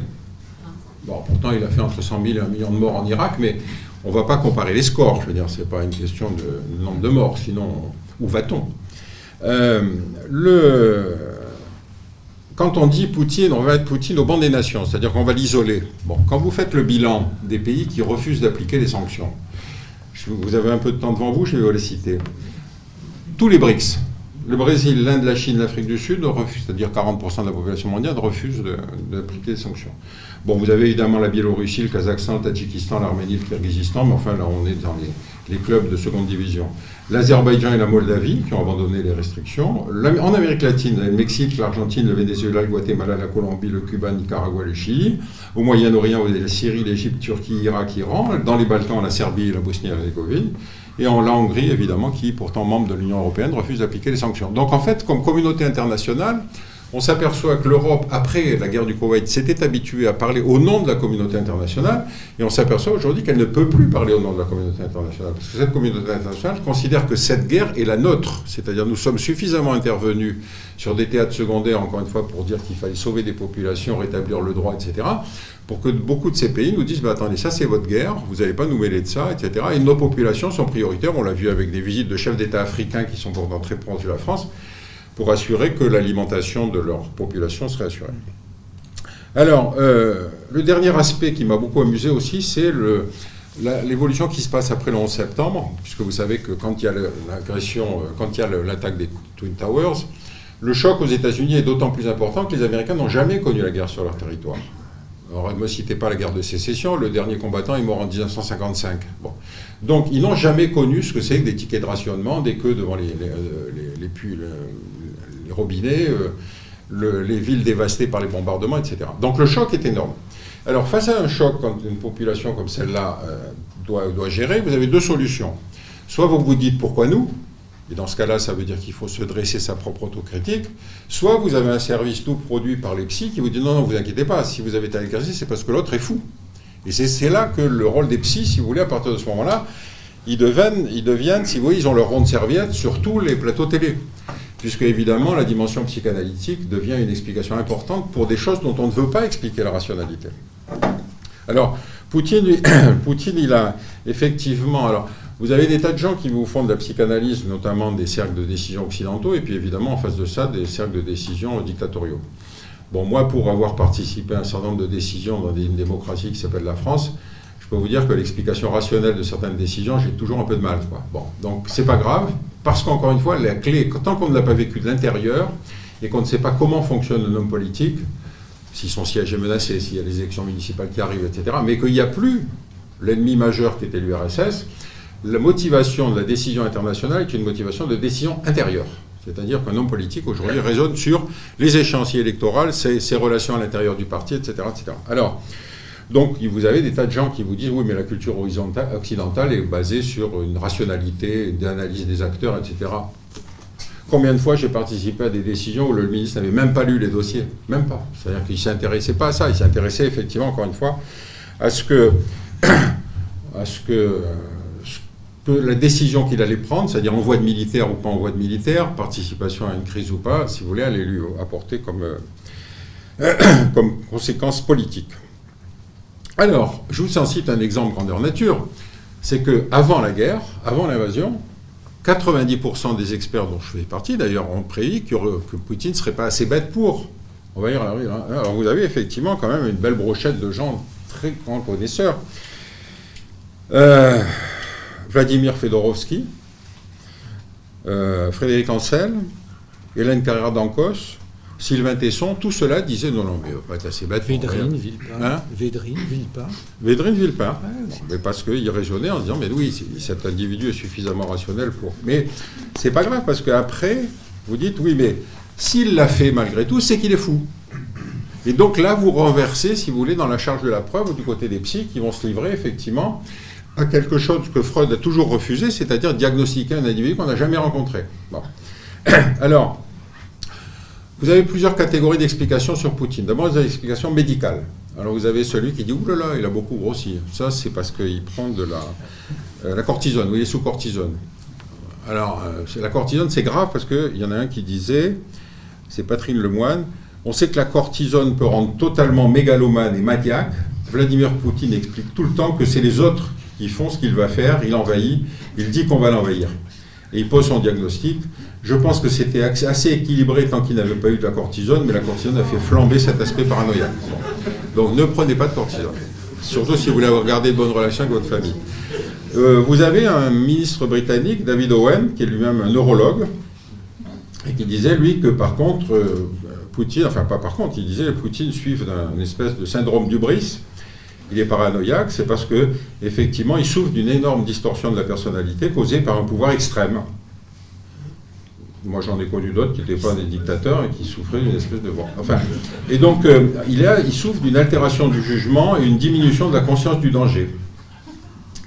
Bon, pourtant, il a fait entre 100 000 et 1 million de morts en Irak, mais on ne va pas comparer les scores, je veux dire, c'est pas une question de nombre de morts, sinon, où va-t-on ? Quand on dit Poutine, on va mettre Poutine au banc des nations, c'est-à-dire qu'on va l'isoler. Bon, quand vous faites le bilan des pays qui refusent d'appliquer les sanctions, vous avez un peu de temps devant vous, je vais vous les citer. Tous les BRICS, le Brésil, l'Inde, la Chine, l'Afrique du Sud refusent, c'est-à-dire 40% de la population mondiale refuse d'appliquer les sanctions. Bon, vous avez évidemment la Biélorussie, le Kazakhstan, le Tadjikistan, l'Arménie, le Kirghizistan, mais enfin là on est dans les clubs de seconde division. L'Azerbaïdjan et la Moldavie qui ont abandonné les restrictions. En Amérique latine, le Mexique, l'Argentine, le Venezuela, le Guatemala, la Colombie, le Cuba, le Nicaragua, le Chili. Au Moyen-Orient, vous avez la Syrie, l'Égypte, Turquie, Irak, Iran. Dans les Balkans, la Serbie et la Bosnie-Herzégovine. Et la Hongrie, évidemment, qui, pourtant membre de l'Union européenne, refuse d'appliquer les sanctions. Donc en fait, comme communauté internationale, on s'aperçoit que l'Europe, après la guerre du Koweït, s'était habituée à parler au nom de la communauté internationale, et on s'aperçoit aujourd'hui qu'elle ne peut plus parler au nom de la communauté internationale, parce que cette communauté internationale considère que cette guerre est la nôtre, c'est-à-dire nous sommes suffisamment intervenus sur des théâtres secondaires, encore une fois, pour dire qu'il fallait sauver des populations, rétablir le droit, etc., pour que beaucoup de ces pays nous disent, attendez, ça c'est votre guerre, vous n'allez pas nous mêler de ça, etc., et nos populations sont prioritaires, on l'a vu avec des visites de chefs d'État africains qui sont pourtant très proches de la France, pour assurer que l'alimentation de leur population serait assurée. Alors, le dernier aspect qui m'a beaucoup amusé aussi, c'est l'évolution qui se passe après le 11 septembre, puisque vous savez que quand il y a l'agression, quand il y a l'attaque des Twin Towers, Le choc aux États-Unis est d'autant plus important que les Américains n'ont jamais connu la guerre sur leur territoire. Alors, ne me citez pas la guerre de sécession, le dernier combattant est mort en 1955. Bon. Donc, ils n'ont jamais connu ce que c'est que des tickets de rationnement, des queues devant les robinets, les villes dévastées par les bombardements, etc. Donc, le choc est énorme. Alors, face à un choc, quand une population comme celle-là doit gérer, vous avez deux solutions. Soit vous vous dites « pourquoi nous ?» et dans ce cas-là, ça veut dire qu'il faut se dresser sa propre autocritique. Soit vous avez un service tout produit par les psys qui vous dit « non, non, vous inquiétez pas, si vous avez été agressé, c'est parce que l'autre est fou ». Et c'est là que le rôle des psys, si vous voulez, à partir de ce moment-là, ils deviennent, si vous voulez, ils ont leur rond de serviette sur tous les plateaux télé. Puisque, évidemment, la dimension psychanalytique devient une explication importante pour des choses dont on ne veut pas expliquer la rationalité. Alors, Poutine, il a effectivement... Alors, vous avez des tas de gens qui vous font de la psychanalyse, notamment des cercles de décision occidentaux, et puis évidemment, en face de ça, des cercles de décision dictatoriaux. Bon, moi, pour avoir participé à un certain nombre de décisions dans une démocratie qui s'appelle la France, je peux vous dire que l'explication rationnelle de certaines décisions, j'ai toujours un peu de mal, quoi. Bon, donc c'est pas grave, parce qu'encore une fois, la clé, tant qu'on ne l'a pas vécu de l'intérieur, et qu'on ne sait pas comment fonctionne un homme politique, si son siège est menacé, s'il y a les élections municipales qui arrivent, etc., mais qu'il n'y a plus l'ennemi majeur qui était l'URSS, la motivation de la décision internationale est une motivation de décision intérieure. C'est-à-dire qu'un homme politique, aujourd'hui, raisonne sur les échéanciers électoraux, ses relations à l'intérieur du parti, etc., etc. Alors, donc, vous avez des tas de gens qui vous disent « oui, mais la culture occidentale est basée sur une rationalité, une analyse des acteurs, etc. » Combien de fois j'ai participé à des décisions où le ministre n'avait même pas lu les dossiers? Même pas. C'est-à-dire qu'il ne s'intéressait pas à ça. Il s'intéressait effectivement, encore une fois, à ce que la décision qu'il allait prendre, c'est-à-dire envoi de militaires ou pas envoi de militaires, participation à une crise ou pas, si vous voulez, allait lui apporter comme conséquence politique. Alors, je vous en cite un exemple grandeur nature, c'est qu'avant la guerre, avant l'invasion, 90% des experts dont je fais partie, d'ailleurs, ont prédit que Poutine ne serait pas assez bête pour. On va y arriver. Hein. Alors, vous avez effectivement quand même une belle brochette de gens très grands connaisseurs. Vladimir Fedorovski, Frédéric Ancel, Hélène Carrère d'Ancos, Sylvain Tesson, tout cela disait non, non, mais pas être assez bête. Védrine, Villepin. Hein? Védrine, Villepin. Ouais, mais parce qu'il raisonnait en se disant, mais oui, cet individu est suffisamment rationnel pour. Mais c'est pas grave, parce qu'après, vous dites, oui, mais s'il l'a fait malgré tout, c'est qu'il est fou. Et donc là, vous renversez, si vous voulez, dans la charge de la preuve, du côté des psys, qui vont se livrer, effectivement, à quelque chose que Freud a toujours refusé, c'est-à-dire diagnostiquer un individu qu'on n'a jamais rencontré. Bon. Alors, vous avez plusieurs catégories d'explications sur Poutine. D'abord, vous avez l'explication médicale. Alors, vous avez celui qui dit « Ouh là là, il a beaucoup grossi ». Ça, c'est parce qu'il prend de la cortisone, ou il est sous cortisone. Alors, la cortisone, c'est grave parce qu'il y en a un qui disait, c'est Patrine Lemoine, on sait que la cortisone peut rendre totalement mégalomane et maniaque. Vladimir Poutine explique tout le temps que c'est les autres qui font ce qu'il va faire, il envahit, il dit qu'on va l'envahir. Et il pose son diagnostic. Je pense que c'était assez équilibré tant qu'il n'avait pas eu de la cortisone, mais la cortisone a fait flamber cet aspect paranoïaque. Donc ne prenez pas de cortisone. Surtout si vous voulez avoir gardé de bonnes relations avec votre famille. Vous avez un ministre britannique, David Owen, qui est lui-même un neurologue, et qui disait, lui, que par contre, Poutine, enfin pas par contre, il disait que Poutine suive d'une espèce de syndrome d'hubris. Il est paranoïaque, c'est parce que effectivement, il souffre d'une énorme distorsion de la personnalité causée par un pouvoir extrême. Moi, j'en ai connu d'autres qui n'étaient pas des dictateurs et qui souffraient d'une espèce de... Enfin, et donc, il souffre d'une altération du jugement et une diminution de la conscience du danger.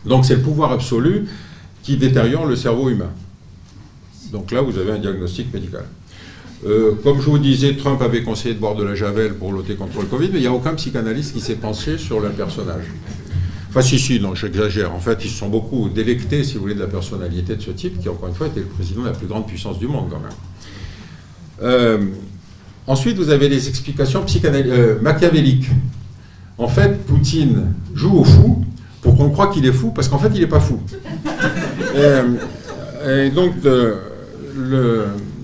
Donc, c'est le pouvoir absolu qui détériore le cerveau humain. Donc là, vous avez un diagnostic médical. Comme je vous disais, Trump avait conseillé de boire de la javel pour lutter contre le Covid, mais il n'y a aucun psychanalyste qui s'est penché sur le personnage. Enfin, si, non, j'exagère. En fait, ils se sont beaucoup délectés, si vous voulez, de la personnalité de ce type, qui, encore une fois, était le président de la plus grande puissance du monde, quand même. Ensuite, vous avez les explications machiavéliques. En fait, Poutine joue au fou pour qu'on croie qu'il est fou, parce qu'en fait, il n'est pas fou. Et donc,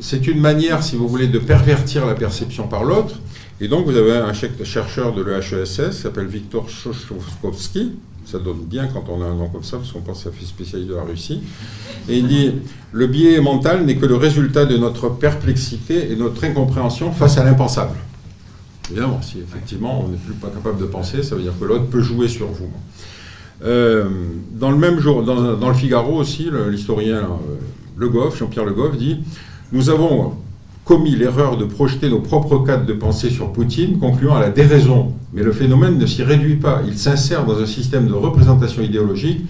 c'est une manière, si vous voulez, de pervertir la perception par l'autre. Et donc, vous avez un chercheur de l'EHESS, qui s'appelle Viktor Shostakovsky, Ça donne bien quand on a un nom comme ça, parce qu'on pense que ça fait spécialiste de la Russie. Et il dit « Le biais mental n'est que le résultat de notre perplexité et notre incompréhension face à l'impensable. » Évidemment, si effectivement on n'est plus pas capable de penser, ça veut dire que l'autre peut jouer sur vous. Dans le même jour, dans le Figaro aussi, l'historien Le Goff, Jean-Pierre Le Goff, dit « Nous avons commis l'erreur de projeter nos propres cadres de pensée sur Poutine, concluant à la déraison. Mais le phénomène ne s'y réduit pas. Il s'insère dans un système de représentation idéologique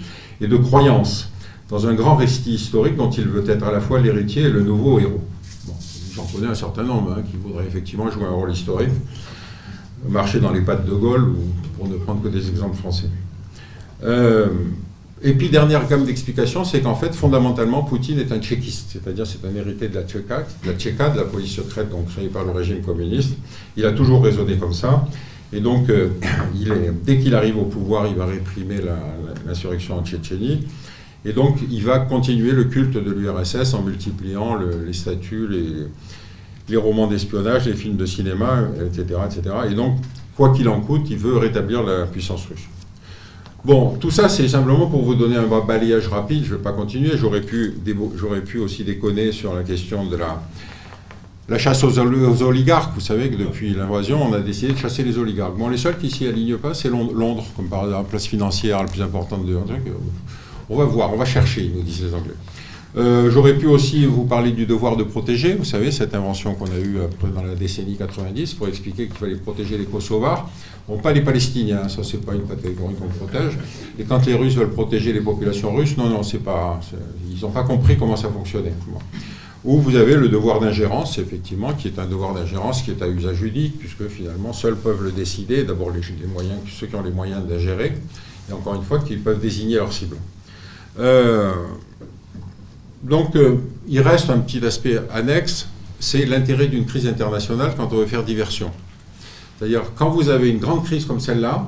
et de croyance, dans un grand récit historique dont il veut être à la fois l'héritier et le nouveau héros. » Bon, j'en connais un certain nombre qui voudraient effectivement jouer un rôle historique, marcher dans les pattes de Gaulle, ou pour ne prendre que des exemples français. Et puis, dernière gamme d'explications, c'est qu'en fait, fondamentalement, Poutine est un tchéquiste, c'est-à-dire c'est un hérité de la Tchéka, de la police secrète donc créée par le régime communiste. Il a toujours raisonné comme ça. Et donc, dès qu'il arrive au pouvoir, il va réprimer l'insurrection en Tchétchénie. Et donc, il va continuer le culte de l'URSS en multipliant les statues, les romans d'espionnage, les films de cinéma, etc., etc. Et donc, quoi qu'il en coûte, il veut rétablir la puissance russe. Bon, tout ça, c'est simplement pour vous donner un balayage rapide. Je ne vais pas continuer. J'aurais pu aussi déconner sur la question de la chasse aux oligarques. Vous savez que depuis l'invasion, on a décidé de chasser les oligarques. Bon, les seuls qui s'y alignent pas, c'est Londres, comme par exemple la place financière la plus importante de truc. On va voir, on va chercher, nous disent les Anglais. J'aurais pu aussi vous parler du devoir de protéger. Vous savez, cette invention qu'on a eue dans la décennie 90 pour expliquer qu'il fallait protéger les Kosovars. Bon, pas les Palestiniens, ça c'est pas une catégorie qu'on protège. Et quand les Russes veulent protéger les populations russes, non, c'est pas, ils n'ont pas compris comment ça fonctionnait. Ou vous avez le devoir d'ingérence, effectivement, qui est un devoir d'ingérence qui est à usage unique, puisque finalement seuls peuvent le décider. D'abord ceux qui ont les moyens d'ingérer, et encore une fois, qu'ils peuvent désigner leur cible. Donc, il reste un petit aspect annexe, c'est l'intérêt d'une crise internationale quand on veut faire diversion. C'est-à-dire, quand vous avez une grande crise comme celle-là,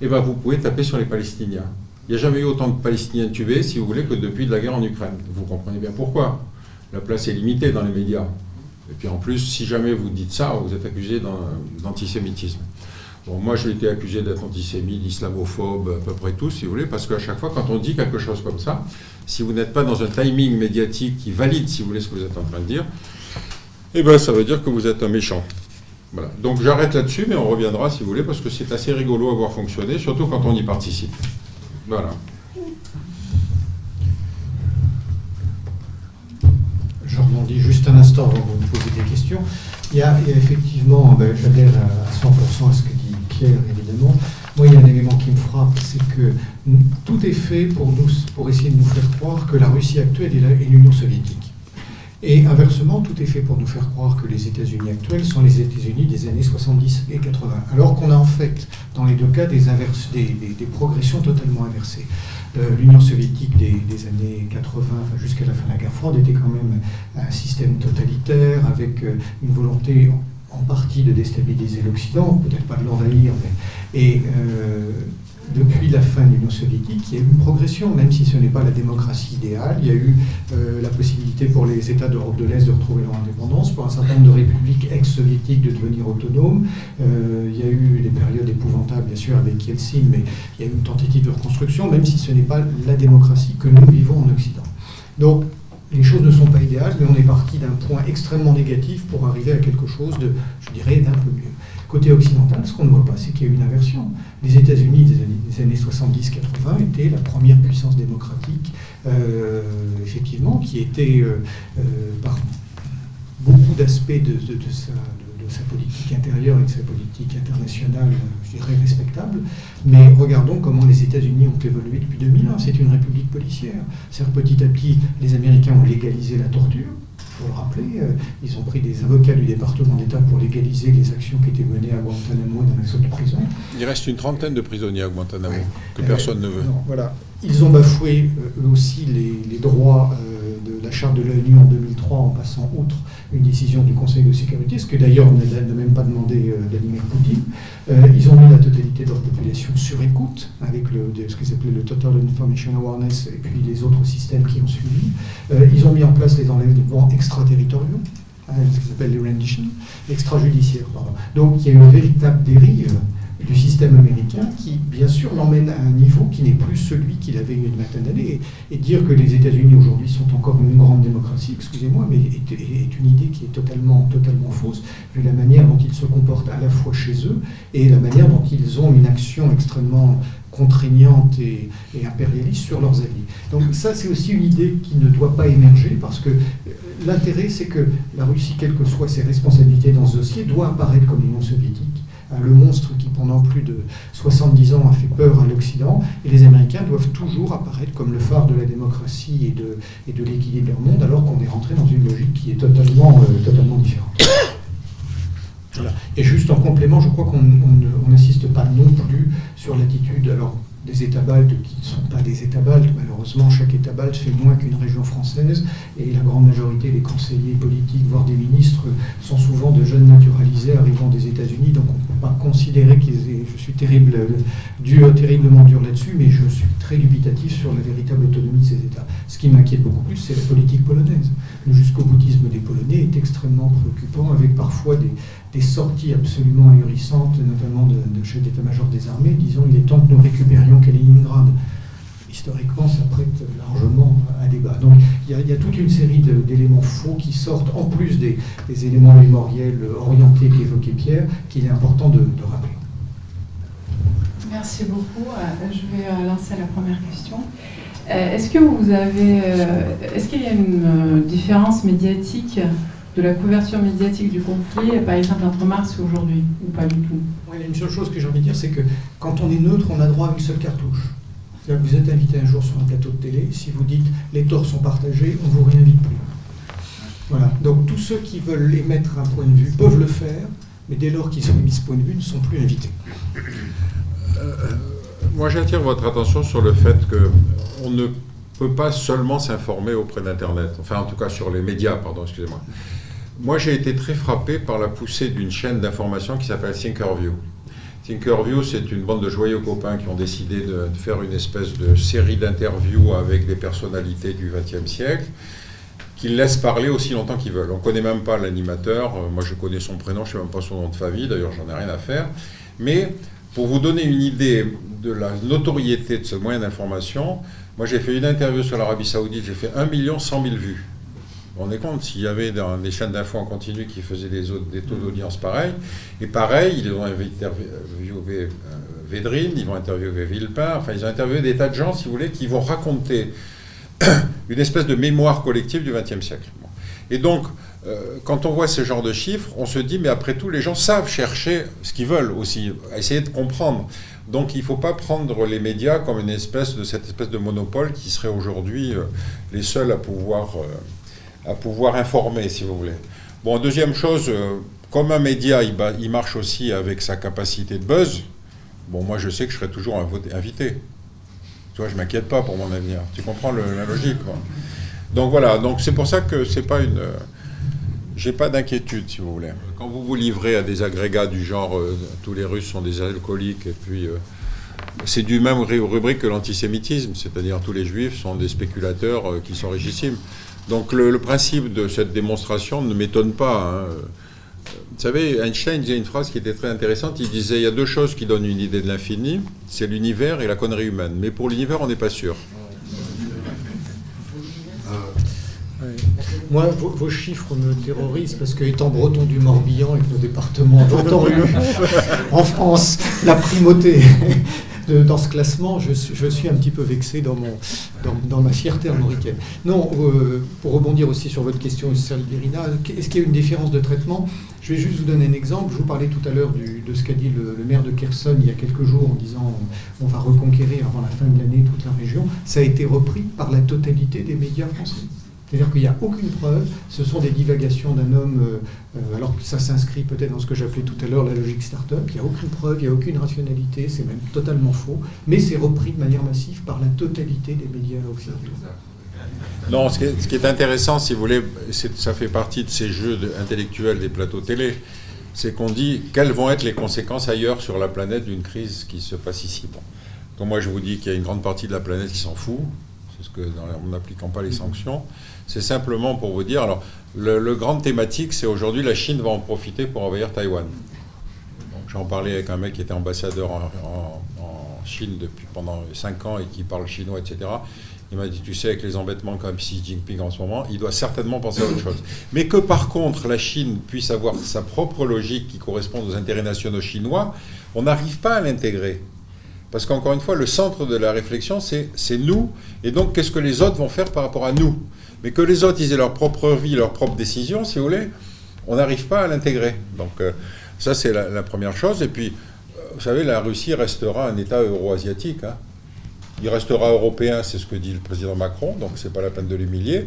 eh ben, vous pouvez taper sur les Palestiniens. Il n'y a jamais eu autant de Palestiniens tués, si vous voulez, que depuis la guerre en Ukraine. Vous comprenez bien pourquoi. La place est limitée dans les médias. Et puis en plus, si jamais vous dites ça, vous êtes accusé d'antisémitisme. Bon, moi, j'ai été accusé d'être antisémite, islamophobe, à peu près tous, si vous voulez, parce qu'à chaque fois, quand on dit quelque chose comme ça, si vous n'êtes pas dans un timing médiatique qui valide, si vous voulez, ce que vous êtes en train de dire, eh ben, ça veut dire que vous êtes un méchant. Voilà. Donc j'arrête là-dessus, mais on reviendra, si vous voulez, parce que c'est assez rigolo à voir fonctionner, surtout quand on y participe. Voilà. Je rebondis juste un instant avant de vous poser des questions. Il y a effectivement, j'adhère à 100% à ce que dit Pierre, évidemment. Moi, il y a un élément qui me frappe, c'est que tout est fait pour essayer de nous faire croire que la Russie actuelle est l'Union soviétique. Et inversement, tout est fait pour nous faire croire que les États-Unis actuels sont les États-Unis des années 70 et 80. Alors qu'on a en fait, dans les deux cas, des progressions totalement inversées. L'Union soviétique des années 80, enfin jusqu'à la fin de la guerre froide, était quand même un système totalitaire avec une volonté en partie de déstabiliser l'Occident, peut-être pas de l'envahir, mais depuis la fin de l'Union soviétique, il y a eu une progression, même si ce n'est pas la démocratie idéale. Il y a eu la possibilité pour les États d'Europe de l'Est de retrouver leur indépendance, pour un certain nombre de républiques ex-soviétiques de devenir autonomes. Il y a eu des périodes épouvantables, bien sûr, avec Yeltsin, mais il y a eu une tentative de reconstruction, même si ce n'est pas la démocratie que nous vivons en Occident. Donc, les choses ne sont pas idéales, mais on est parti d'un point extrêmement négatif pour arriver à quelque chose de, je dirais, d'un peu mieux. Côté occidental, ce qu'on ne voit pas, c'est qu'il y a eu une inversion. Les États-Unis des années 70-80 étaient la première puissance démocratique, effectivement, qui était, par beaucoup d'aspects de sa politique intérieure et de sa politique internationale, je dirais, respectable. Mais regardons comment les États-Unis ont évolué depuis 2001. C'est une république policière. C'est-à-dire, petit à petit, les Américains ont légalisé la torture. Il faut le rappeler, ils ont pris des avocats du département d'État pour légaliser les actions qui étaient menées à Guantanamo et dans les autres prisons. Il reste une trentaine de prisonniers à Guantanamo, que personne ne veut. Non, voilà. Ils ont bafoué, eux aussi, les droits de la Charte de l'ONU en 2003 en passant outre une décision du Conseil de sécurité, ce que d'ailleurs n'a même pas demandé Vladimir Poutine. Ils ont mis la totalité de leur population sur écoute, avec ce qu'ils appelaient le Total Information Awareness et puis les autres systèmes qui ont suivi. Ils ont mis en place les enlèvements extraterritoriaux, ce qu'ils appellent les renditions, extrajudiciaires, pardon. Donc il y a une véritable dérive du système américain qui, bien sûr, l'emmène à un niveau qui n'est plus celui qu'il avait il y a une vingtaine d'années. Et dire que les États-Unis aujourd'hui sont encore une grande démocratie, excusez-moi, mais est une idée qui est totalement fausse, vu la manière dont ils se comportent à la fois chez eux et la manière dont ils ont une action extrêmement contraignante et impérialiste sur leurs alliés. Donc ça, c'est aussi une idée qui ne doit pas émerger, parce que l'intérêt, c'est que la Russie, quelles que soient ses responsabilités dans ce dossier, doit apparaître comme l'Union soviétique, le monstre qui, pendant plus de 70 ans, a fait peur à l'Occident, et les Américains doivent toujours apparaître comme le phare de la démocratie et de l'équilibre du monde, alors qu'on est rentré dans une logique qui est totalement différente. Voilà. Et juste en complément, je crois qu'on n'insiste pas non plus sur l'attitude des États baltes qui ne sont pas des États baltes. Malheureusement, chaque État balte fait moins qu'une région française, et la grande majorité des conseillers politiques, voire des ministres, sont souvent de jeunes naturalisés arrivant des États-Unis, donc on ne peut pas considérer qu'ils aient... Je suis terriblement dur là-dessus, mais je suis très dubitatif sur la véritable autonomie de ces États. Ce qui m'inquiète beaucoup plus, c'est la politique polonaise. Le jusqu'au-boutisme des Polonais est extrêmement préoccupant, avec parfois des sorties absolument ahurissantes, notamment de chefs d'état-major des armées, disant il est temps que nous récupérions Kaliningrad. Historiquement, ça prête largement à débat. Donc il y a toute une série d'éléments faux qui sortent, en plus des éléments mémoriels orientés qu'évoquait Pierre, qu'il est important de rappeler. Merci beaucoup. Je vais lancer la première question. Est-ce qu'il y a une différence médiatique, de la couverture médiatique du conflit, par exemple entre mars et aujourd'hui, ou pas du tout? Il y a une seule chose que j'ai envie de dire, c'est que quand on est neutre, on a droit à une seule cartouche. C'est-à-dire que vous êtes invité un jour sur un plateau de télé, si vous dites les torts sont partagés, on ne vous réinvite plus. Voilà. Donc tous ceux qui veulent émettre un point de vue peuvent le faire, mais dès lors qu'ils ont émis ce point de vue, ne sont plus invités. Moi, j'attire votre attention sur le fait qu'on ne peut pas seulement s'informer auprès d'Internet, enfin en tout cas sur les médias, pardon, excusez-moi. Moi, j'ai été très frappé par la poussée d'une chaîne d'information qui s'appelle Thinkerview. Thinkerview, c'est une bande de joyeux copains qui ont décidé de faire une espèce de série d'interviews avec des personnalités du XXe siècle, qui laissent parler aussi longtemps qu'ils veulent. On ne connaît même pas l'animateur. Moi, je connais son prénom, je ne sais même pas son nom de famille, d'ailleurs, j'en ai rien à faire. Mais pour vous donner une idée de la notoriété de ce moyen d'information, moi, j'ai fait une interview sur l'Arabie Saoudite, j'ai fait 1 100 000 vues. Vous vous rendez compte, s'il y avait des chaînes d'infos en continu qui faisaient des taux d'audience pareils, et pareil, ils ont interviewé Védrine, ils vont interviewer Villepin, enfin, ils ont interviewé des tas de gens, si vous voulez, qui vont raconter une espèce de mémoire collective du XXe siècle. Et donc, quand on voit ce genre de chiffres, on se dit, mais après tout, les gens savent chercher ce qu'ils veulent aussi, essayer de comprendre. Donc, il ne faut pas prendre les médias comme cette espèce de monopole qui serait aujourd'hui les seuls à pouvoir informer, si vous voulez. Bon, deuxième chose, comme un média, il marche aussi avec sa capacité de buzz, bon, moi, je sais que je serai toujours invité. Tu vois, je ne m'inquiète pas pour mon avenir. Tu comprends la logique, quoi. Donc voilà, donc c'est pour ça que c'est pas une... j'ai pas d'inquiétude, si vous voulez. Quand vous vous livrez à des agrégats du genre tous les Russes sont des alcooliques, et puis c'est du même rubrique que l'antisémitisme, c'est-à-dire tous les Juifs sont des spéculateurs qui sont richissimes. Donc le principe de cette démonstration ne m'étonne pas. Hein. Vous savez, Einstein disait une phrase qui était très intéressante, il disait « Il y a deux choses qui donnent une idée de l'infini, c'est l'univers et la connerie humaine. Mais pour l'univers, on n'est pas sûr. » Moi, vos chiffres me terrorisent parce que, étant breton du Morbihan et que nos départements ont eu en France la primauté dans ce classement, je suis un petit peu vexé dans ma fierté armoricaine. Non, pour rebondir aussi sur votre question, Esther Liberina, est-ce qu'il y a une différence de traitement? Je vais juste vous donner un exemple. Je vous parlais tout à l'heure de ce qu'a dit le maire de Kherson il y a quelques jours en disant on va reconquérir avant la fin de l'année toute la région. Ça a été repris par la totalité des médias français. C'est-à-dire qu'il n'y a aucune preuve, ce sont des divagations d'un homme, alors que ça s'inscrit peut-être dans ce que j'appelais tout à l'heure la logique start-up, il n'y a aucune preuve, il n'y a aucune rationalité, c'est même totalement faux, mais c'est repris de manière massive par la totalité des médias occidentaux. Non, ce qui est intéressant, si vous voulez, ça fait partie de ces jeux intellectuels des plateaux télé, c'est qu'on dit quelles vont être les conséquences ailleurs sur la planète d'une crise qui se passe ici. Bon. Donc moi je vous dis qu'il y a une grande partie de la planète qui s'en fout, c'est ce que en n'appliquant pas les sanctions. C'est simplement pour vous dire, alors le grand thématique, c'est aujourd'hui la Chine va en profiter pour envahir Taïwan. J'en parlais avec un mec qui était ambassadeur en Chine pendant 5 ans et qui parle chinois, etc. Il m'a dit, tu sais, avec les embêtements comme Xi Jinping en ce moment, il doit certainement penser à autre chose. Mais que par contre, la Chine puisse avoir sa propre logique qui corresponde aux intérêts nationaux chinois, on n'arrive pas à l'intégrer. Parce qu'encore une fois, le centre de la réflexion, c'est nous, et donc qu'est-ce que les autres vont faire par rapport à nous. Mais que les autres, ils aient leur propre vie, leur propre décision, si vous voulez, on n'arrive pas à l'intégrer. Donc ça, c'est la première chose. Et puis, vous savez, la Russie restera un État euro-asiatique, hein. Il restera européen, c'est ce que dit le président Macron, donc c'est pas la peine de l'humilier.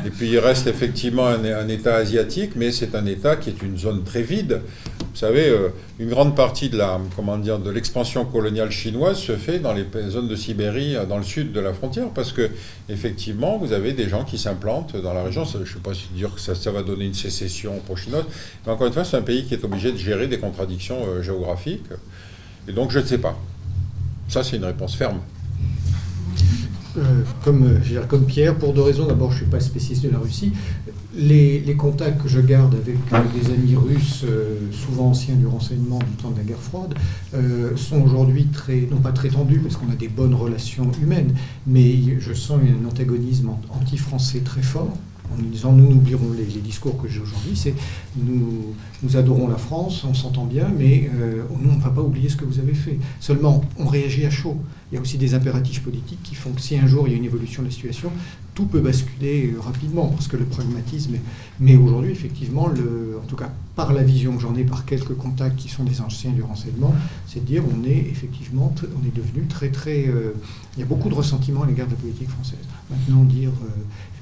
Et puis il reste effectivement un État asiatique, mais c'est un État qui est une zone très vide. Vous savez, une grande partie de l'expansion coloniale chinoise se fait dans les zones de Sibérie, dans le sud de la frontière, parce que effectivement, vous avez des gens qui s'implantent dans la région. Je ne sais pas si dire que ça va donner une sécession pro-chinoise, mais encore une fois, c'est un pays qui est obligé de gérer des contradictions géographiques. Et donc, je ne sais pas. Ça, c'est une réponse ferme. Comme Pierre, pour 2 raisons. D'abord, je ne suis pas spécialiste de la Russie. Les contacts que je garde avec des amis russes, souvent anciens du renseignement du temps de la guerre froide, sont aujourd'hui non pas très tendus, parce qu'on a des bonnes relations humaines, mais je sens un antagonisme anti-français très fort. En disant, nous n'oublierons les discours que j'ai aujourd'hui, c'est nous adorons la France, on s'entend bien, mais nous, on ne va pas oublier ce que vous avez fait. Seulement, on réagit à chaud. Il y a aussi des impératifs politiques qui font que si un jour il y a une évolution de la situation, tout peut basculer rapidement, parce que le pragmatisme... Mais aujourd'hui, effectivement, en tout cas par la vision que j'en ai, par quelques contacts qui sont des anciens du renseignement, c'est de dire on est devenu très, très... il y a beaucoup de ressentiment à l'égard de la politique française. Maintenant, dire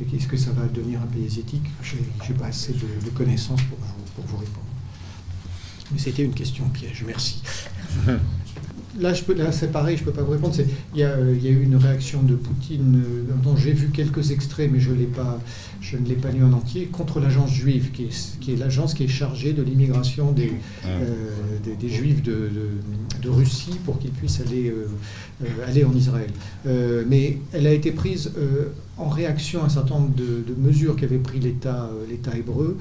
est-ce que ça va devenir un pays asiatique, je n'ai pas assez de connaissances pour vous répondre. Mais c'était une question piège, merci. Là, c'est pareil, je ne peux pas vous répondre. Il y a eu une réaction de Poutine, dont j'ai vu quelques extraits, mais je ne l'ai pas lu en entier, contre l'agence juive, qui est l'agence qui est chargée de l'immigration des juifs de Russie pour qu'ils puissent aller en Israël. Mais elle a été prise en réaction à un certain nombre de mesures qu'avait pris l'État hébreu,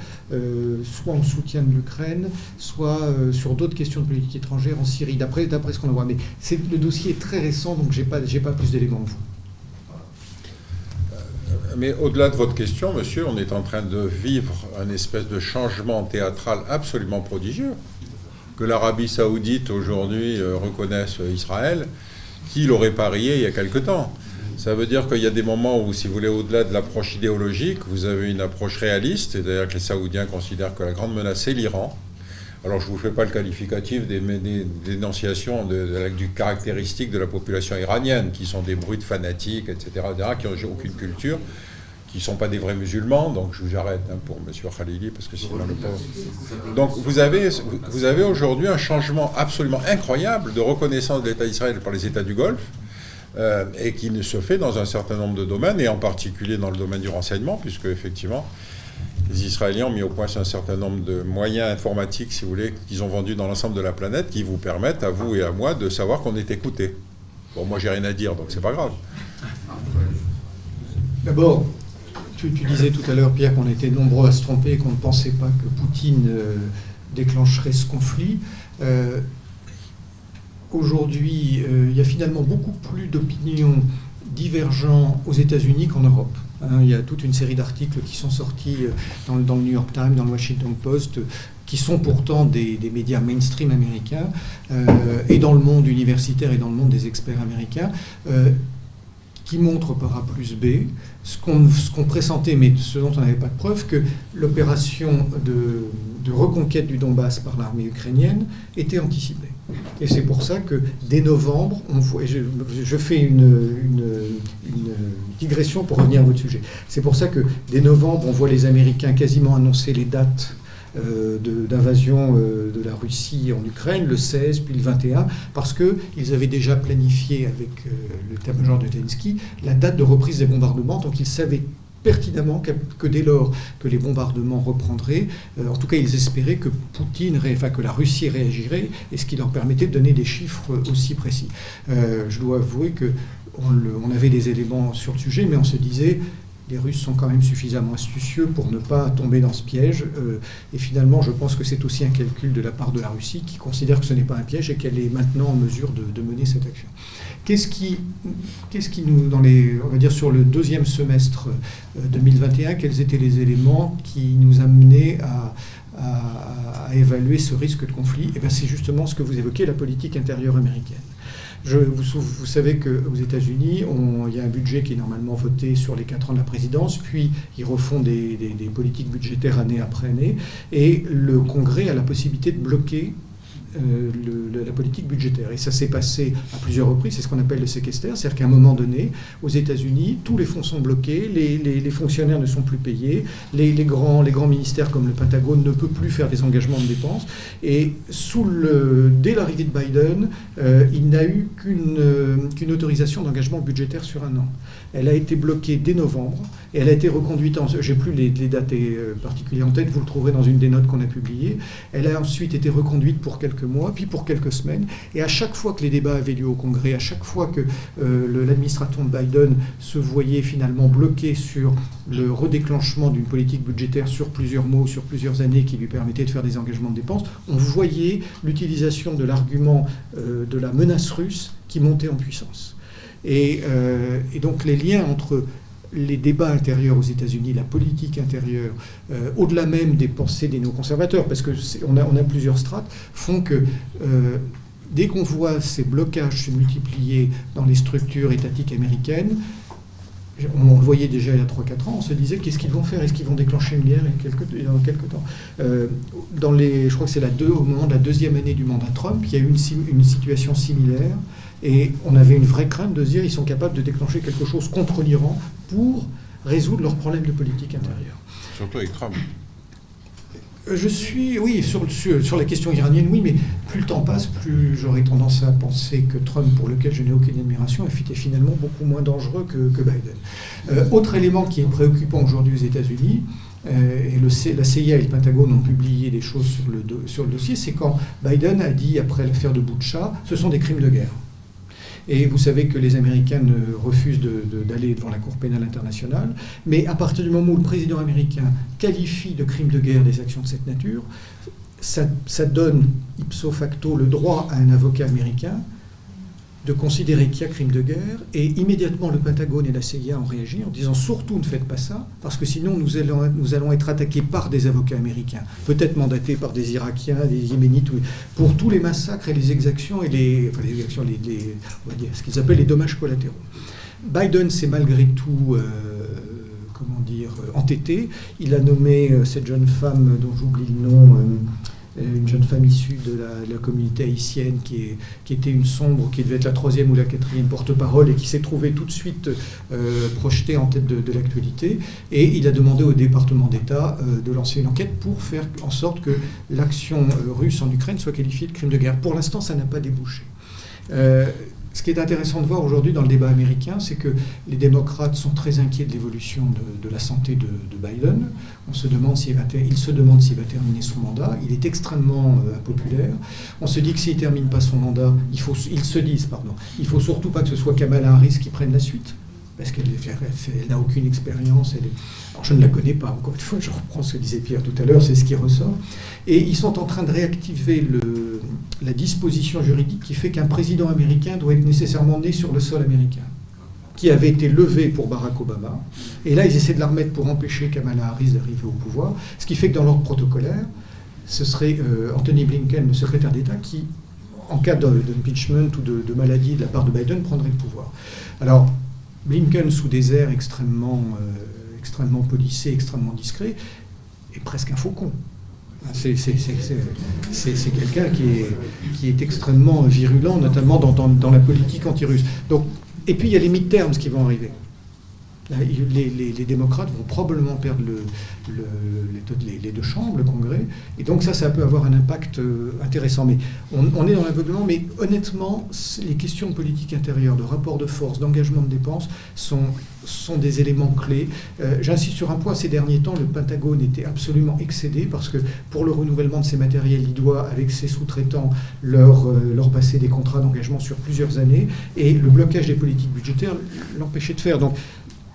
soit en soutien de l'Ukraine, soit sur d'autres questions de politique étrangère en Syrie, d'après ce qu'on voit. Mais le dossier est très récent, donc j'ai pas plus d'éléments que vous. Mais au-delà de votre question, monsieur, on est en train de vivre un espèce de changement théâtral absolument prodigieux. Que l'Arabie saoudite, aujourd'hui, reconnaisse Israël, qui l'aurait parié il y a quelque temps. Ça veut dire qu'il y a des moments où, si vous voulez, au-delà de l'approche idéologique, vous avez une approche réaliste, et d'ailleurs que les Saoudiens considèrent que la grande menace, c'est l'Iran. Alors, je ne vous fais pas le qualificatif des dénonciations du caractéristique de la population iranienne, qui sont des brutes fanatiques, etc., qui n'ont aucune culture, qui ne sont pas des vrais musulmans. Donc, j'arrête pour M. Khalili, parce que sinon le pauvre. Donc, vous avez aujourd'hui un changement absolument incroyable de reconnaissance de l'État d'Israël par les États du Golfe, et qui se fait dans un certain nombre de domaines, et en particulier dans le domaine du renseignement, puisque, effectivement, les Israéliens ont mis au point un certain nombre de moyens informatiques, si vous voulez, qu'ils ont vendus dans l'ensemble de la planète, qui vous permettent, à vous et à moi, de savoir qu'on est écouté. Bon, moi, j'ai rien à dire, donc c'est pas grave. D'abord, tu disais tout à l'heure, Pierre, qu'on était nombreux à se tromper et qu'on ne pensait pas que Poutine déclencherait ce conflit. Aujourd'hui, il y a finalement beaucoup plus d'opinions divergentes aux États-Unis qu'en Europe. Il y a toute une série d'articles qui sont sortis dans le New York Times, dans le Washington Post, qui sont pourtant des médias mainstream américains, et dans le monde universitaire et dans le monde des experts américains, qui montrent par A plus B ce qu'on pressentait, mais ce dont on n'avait pas de preuve, que l'opération de reconquête du Donbass par l'armée ukrainienne était anticipée. Et c'est pour ça que dès novembre, je fais une digression pour revenir à votre sujet. C'est pour ça que dès novembre, on voit les Américains quasiment annoncer les dates d'invasion de la Russie en Ukraine, le 16 puis le 21, parce qu'ils avaient déjà planifié avec l'état-major de Zelensky la date de reprise des bombardements, donc ils savaient pertinemment que dès lors que les bombardements reprendraient, en tout cas ils espéraient que que la Russie réagirait, et ce qui leur permettait de donner des chiffres aussi précis. Je dois avouer qu'on avait des éléments sur le sujet, mais on se disait, les Russes sont quand même suffisamment astucieux pour ne pas tomber dans ce piège. Et finalement, je pense que c'est aussi un calcul de la part de la Russie qui considère que ce n'est pas un piège et qu'elle est maintenant en mesure de mener cette action. Qu'est-ce qui nous, on va dire sur le deuxième semestre 2021, quels étaient les éléments qui nous amenaient à évaluer ce risque de conflit? Eh bien, c'est justement ce que vous évoquez, la politique intérieure américaine. Vous savez qu'aux États-Unis, il y a un budget qui est normalement voté sur les 4 ans de la présidence, puis ils refont des politiques budgétaires année après année, et le Congrès a la possibilité de bloquer la politique budgétaire. Et ça s'est passé à plusieurs reprises, c'est ce qu'on appelle le séquester, c'est-à-dire qu'à un moment donné, aux États-Unis, tous les fonds sont bloqués, les fonctionnaires ne sont plus payés, les grands ministères comme le Pentagone ne peuvent plus faire des engagements de dépenses, et dès l'arrivée de Biden, il n'a eu qu'une autorisation d'engagement budgétaire sur 1 an. Elle a été bloquée dès novembre, et elle a été reconduite, j'ai plus les dates particulières en tête, vous le trouverez dans une des notes qu'on a publiées. Elle a ensuite été reconduite pour quelques mois, puis pour quelques semaines, et à chaque fois que les débats avaient lieu au Congrès, à chaque fois que l'administration de Biden se voyait finalement bloquée sur le redéclenchement d'une politique budgétaire sur plusieurs mois, sur plusieurs années, qui lui permettait de faire des engagements de dépenses, on voyait l'utilisation de l'argument de la menace russe qui montait en puissance. Et donc les liens entre les débats intérieurs aux États-Unis, la politique intérieure, au-delà même des pensées des néoconservateurs, parce qu'on a plusieurs strates, font que dès qu'on voit ces blocages se multiplier dans les structures étatiques américaines, on le voyait déjà il y a 3-4 ans, on se disait qu'est-ce qu'ils vont faire? Est-ce qu'ils vont déclencher une guerre dans quelques temps? Je crois que c'est au moment de la 2e année du mandat Trump, il y a eu une situation similaire. Et on avait une vraie crainte de se dire qu'ils sont capables de déclencher quelque chose contre l'Iran pour résoudre leurs problèmes de politique intérieure. Surtout avec Trump. Oui, sur la question iranienne, oui, mais plus le temps passe, plus j'aurais tendance à penser que Trump, pour lequel je n'ai aucune admiration, est finalement beaucoup moins dangereux que Biden. Autre élément qui est préoccupant aujourd'hui aux États-Unis, et la CIA et le Pentagone ont publié des choses sur le dossier, c'est quand Biden a dit, après l'affaire de Boutcha, ce sont des crimes de guerre. Et vous savez que les Américains refusent d'aller devant la Cour pénale internationale, mais à partir du moment où le président américain qualifie de crimes de guerre des actions de cette nature, ça donne ipso facto le droit à un avocat américain de considérer qu'il y a crime de guerre, et immédiatement le Pentagone et la CIA ont réagi en disant surtout ne faites pas ça, parce que sinon nous allons être attaqués par des avocats américains, peut-être mandatés par des Irakiens, des Yéménites, pour tous les massacres et les exactions et on va dire ce qu'ils appellent les dommages collatéraux. Biden s'est malgré tout entêté. Il a nommé cette jeune femme dont j'oublie le nom, une jeune femme issue de la communauté haïtienne qui était une sombre, qui devait être la 3e ou la 4e porte-parole et qui s'est trouvée tout de suite projetée en tête de l'actualité. Et il a demandé au département d'État de lancer une enquête pour faire en sorte que l'action russe en Ukraine soit qualifiée de crime de guerre. Pour l'instant, ça n'a pas débouché. Ce qui est intéressant de voir aujourd'hui dans le débat américain, c'est que les démocrates sont très inquiets de l'évolution de la santé de Biden. Il se demande s'il va terminer son mandat. Il est extrêmement impopulaire. On se dit que s'il ne termine pas son mandat, il faut surtout pas que ce soit Kamala Harris qui prenne la suite, parce qu'elle n'a aucune expérience. Alors je ne la connais pas, encore une fois, je reprends ce que disait Pierre tout à l'heure, c'est ce qui ressort. Et ils sont en train de réactiver la disposition juridique qui fait qu'un président américain doit être nécessairement né sur le sol américain, qui avait été levée pour Barack Obama. Et là, ils essaient de la remettre pour empêcher Kamala Harris d'arriver au pouvoir, ce qui fait que dans l'ordre protocolaire, ce serait Anthony Blinken, le secrétaire d'État, qui, en cas d'impeachment ou de maladie de la part de Biden, prendrait le pouvoir. Alors, Blinken, sous des airs extrêmement policés, extrêmement discrets, est presque un faucon. C'est quelqu'un qui est extrêmement virulent, notamment dans la politique anti-russe. Et puis il y a les midterms qui vont arriver. Les démocrates vont probablement perdre les 2 chambres, le Congrès, et donc ça peut avoir un impact intéressant. Mais on est dans l'aveuglement, mais honnêtement, les questions de politique intérieure, de rapport de force, d'engagement de dépenses sont des éléments clés. J'insiste sur un point, ces derniers temps, le Pentagone était absolument excédé, parce que pour le renouvellement de ses matériels, il doit, avec ses sous-traitants, leur passer des contrats d'engagement sur plusieurs années, et le blocage des politiques budgétaires l'empêchait de faire. Donc,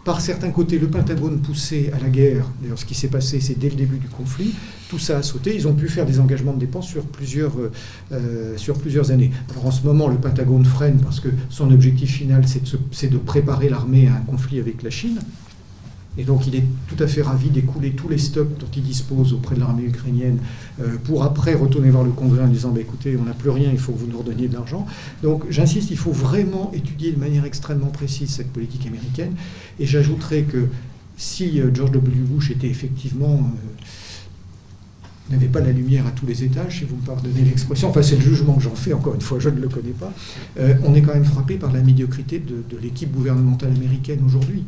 par certains côtés, le Pentagone poussait à la guerre. D'ailleurs, ce qui s'est passé, c'est dès le début du conflit. Tout ça a sauté. Ils ont pu faire des engagements de dépenses sur plusieurs années. Alors en ce moment, le Pentagone freine parce que son objectif final, c'est de préparer l'armée à un conflit avec la Chine. Et donc il est tout à fait ravi d'écouler tous les stocks dont il dispose auprès de l'armée ukrainienne pour après retourner voir le Congrès en disant écoutez, on n'a plus rien, il faut que vous nous redonniez de l'argent. Donc j'insiste, il faut vraiment étudier de manière extrêmement précise cette politique américaine. Et j'ajouterai que si George W. Bush était effectivement... n'avait pas la lumière à tous les étages, si vous me pardonnez l'expression. Enfin, c'est le jugement que j'en fais, encore une fois, je ne le connais pas. On est quand même frappé par la médiocrité de l'équipe gouvernementale américaine aujourd'hui,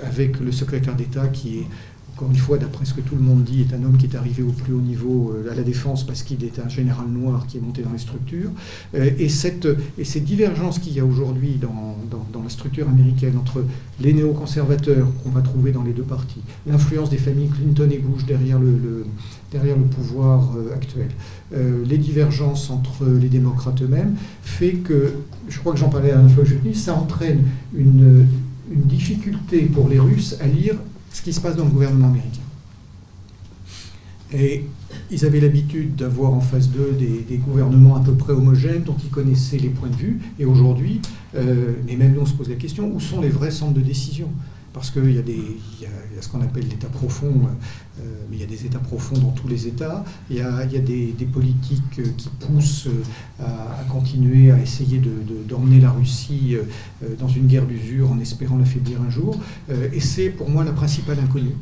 avec le secrétaire d'État qui est, encore une fois, d'après ce que tout le monde dit, est un homme qui est arrivé au plus haut niveau à la défense parce qu'il est un général noir qui est monté dans les structures. Et ces divergences qu'il y a aujourd'hui dans la structure américaine entre les néoconservateurs qu'on va trouver dans les deux partis, l'influence des familles Clinton et Bush derrière le pouvoir actuel, les divergences entre les démocrates eux-mêmes, fait que, je crois que j'en parlais à la fois, ça entraîne une difficulté pour les Russes à lire ce qui se passe dans le gouvernement américain. Et ils avaient l'habitude d'avoir en face d'eux des gouvernements à peu près homogènes, dont ils connaissaient les points de vue. Et aujourd'hui, mais même nous on se pose la question, où sont les vrais centres de décision ? Parce qu'il y a ce qu'on appelle l'État profond, mais il y a des États profonds dans tous les États. Il y a des politiques qui poussent à continuer à essayer d'emmener la Russie dans une guerre d'usure en espérant l'affaiblir un jour. Et c'est pour moi la principale inconnue.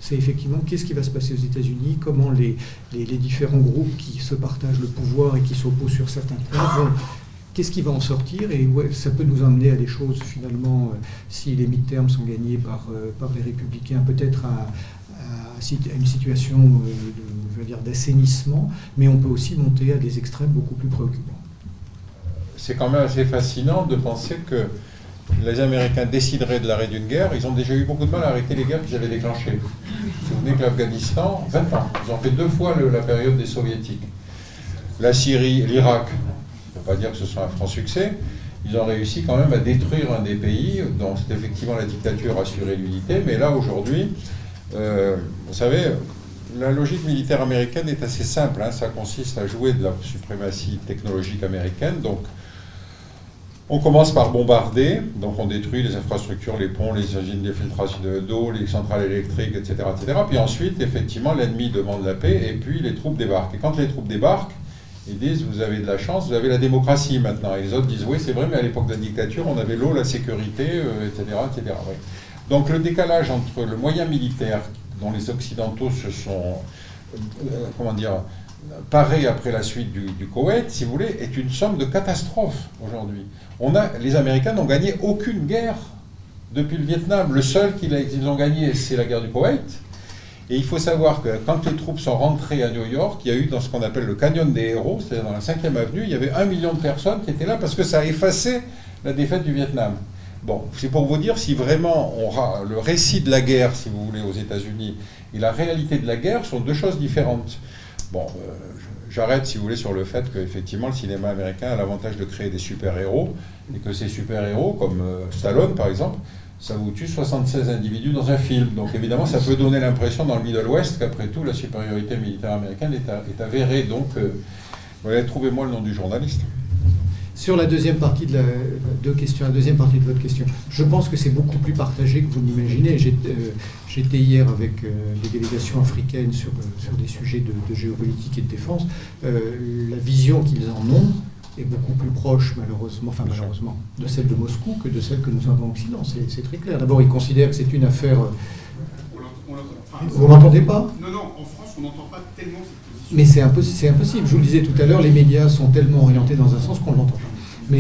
C'est effectivement qu'est-ce qui va se passer aux États-Unis, comment les différents groupes qui se partagent le pouvoir et qui s'opposent sur certains points vont... Qu'est-ce qui va en sortir? Et ouais, ça peut nous emmener à des choses, finalement, si les midterms sont gagnés par les républicains, peut-être à une situation d'assainissement, mais on peut aussi monter à des extrêmes beaucoup plus préoccupants. C'est quand même assez fascinant de penser que les Américains décideraient de l'arrêt d'une guerre. Ils ont déjà eu beaucoup de mal à arrêter les guerres qu'ils avaient déclenchées. Vous vous souvenez que l'Afghanistan, 20 ans, ils ont fait 2 fois la période des Soviétiques. La Syrie, l'Irak, on ne peut pas dire que ce soit un franc succès, ils ont réussi quand même à détruire un des pays dont c'est effectivement la dictature assurait l'unité, mais là aujourd'hui, vous savez, la logique militaire américaine est assez simple, hein, ça consiste à jouer de la suprématie technologique américaine, donc on commence par bombarder, donc on détruit les infrastructures, les ponts, les usines de filtration d'eau, les centrales électriques, etc., etc. Puis ensuite, effectivement, l'ennemi demande la paix et puis les troupes débarquent. Et quand les troupes débarquent, ils disent, vous avez de la chance, vous avez la démocratie maintenant. Et les autres disent, oui, c'est vrai, mais à l'époque de la dictature, on avait l'eau, la sécurité, etc., etc. Oui. Donc le décalage entre le moyen militaire dont les Occidentaux se sont, parés après la suite du Koweït, si vous voulez, est une somme de catastrophes aujourd'hui. Les Américains n'ont gagné aucune guerre depuis le Vietnam. Le seul qu'ils ont gagné, c'est la guerre du Koweït. Et il faut savoir que quand les troupes sont rentrées à New York, il y a eu dans ce qu'on appelle le Canyon des Héros, c'est-à-dire dans la 5e avenue, il y avait 1 million de personnes qui étaient là parce que ça a effacé la défaite du Vietnam. Bon, c'est pour vous dire si vraiment le récit de la guerre, si vous voulez, aux États-Unis et la réalité de la guerre sont 2 choses différentes. Bon, j'arrête, si vous voulez, sur le fait qu'effectivement, le cinéma américain a l'avantage de créer des super-héros, et que ces super-héros, comme Stallone, par exemple, ça vous tue 76 individus dans un film. Donc évidemment, ça peut donner l'impression dans le Middle West qu'après tout, la supériorité militaire américaine est avérée. Donc, voilà, trouvez-moi le nom du journaliste. Sur la deuxième partie de deuxième partie de votre question, je pense que c'est beaucoup plus partagé que vous l'imaginez. J'étais hier avec des délégations africaines sur des sujets de géopolitique et de défense. La vision qu'ils en ont est beaucoup plus proche, malheureusement, de celle de Moscou que de celle que nous avons en Occident. C'est très clair. D'abord, ils considèrent que c'est une affaire... Vous m'entendez pas? Non, en France, on n'entend pas tellement cette position. Mais c'est impossible. Je vous le disais tout à l'heure, les médias sont tellement orientés dans un sens qu'on l'entend pas.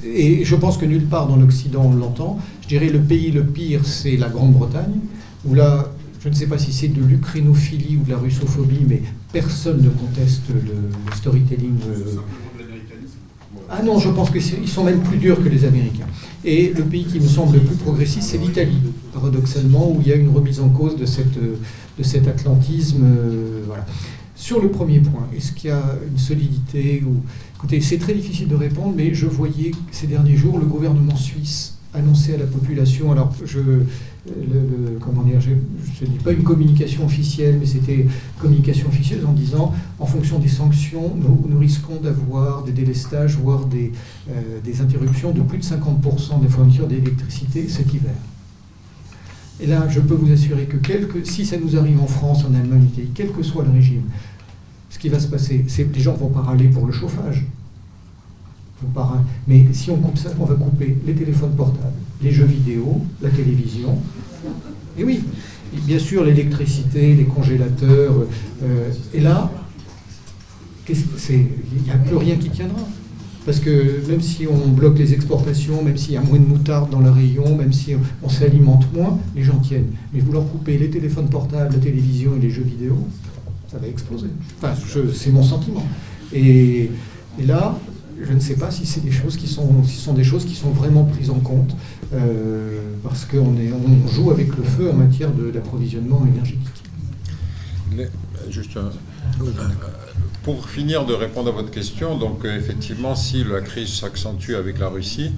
Et je pense que nulle part dans l'Occident on l'entend. Je dirais le pays le pire, c'est la Grande-Bretagne, où là, je ne sais pas si c'est de l'ukrainophilie ou de la russophobie, mais personne ne conteste le storytelling. Ah non, je pense qu'ils sont même plus durs que les Américains. Et le pays qui me semble le plus progressiste, c'est l'Italie, paradoxalement, où il y a une remise en cause de cet atlantisme. Voilà. Sur le premier point, est-ce qu'il y a une solidité ou... Écoutez, c'est très difficile de répondre, mais je voyais ces derniers jours le gouvernement suisse annoncé à la population. Alors, comment dire, ce n'est pas une communication officielle, mais c'était une communication officieuse en disant, en fonction des sanctions, nous risquons d'avoir des délestages, voire des interruptions de plus de 50% des fournitures d'électricité cet hiver. Et là, je peux vous assurer que si ça nous arrive en France, en Allemagne, quel que soit le régime, ce qui va se passer, c'est que les gens ne vont pas râler pour le chauffage. Mais si on coupe ça, on va couper les téléphones portables, les jeux vidéo, la télévision. Et oui, bien sûr, l'électricité, les congélateurs. Et là, il n'y a plus rien qui tiendra. Parce que même si on bloque les exportations, même s'il y a moins de moutarde dans le rayon, même si on s'alimente moins, les gens tiennent. Mais vous leur coupez les téléphones portables, la télévision et les jeux vidéo, ça va exploser. Enfin, c'est mon sentiment. Et là, je ne sais pas si c'est des choses qui sont vraiment prises en compte, parce qu'on joue avec le feu en matière d'approvisionnement énergétique. Pour finir de répondre à votre question, donc effectivement, si la crise s'accentue avec la Russie,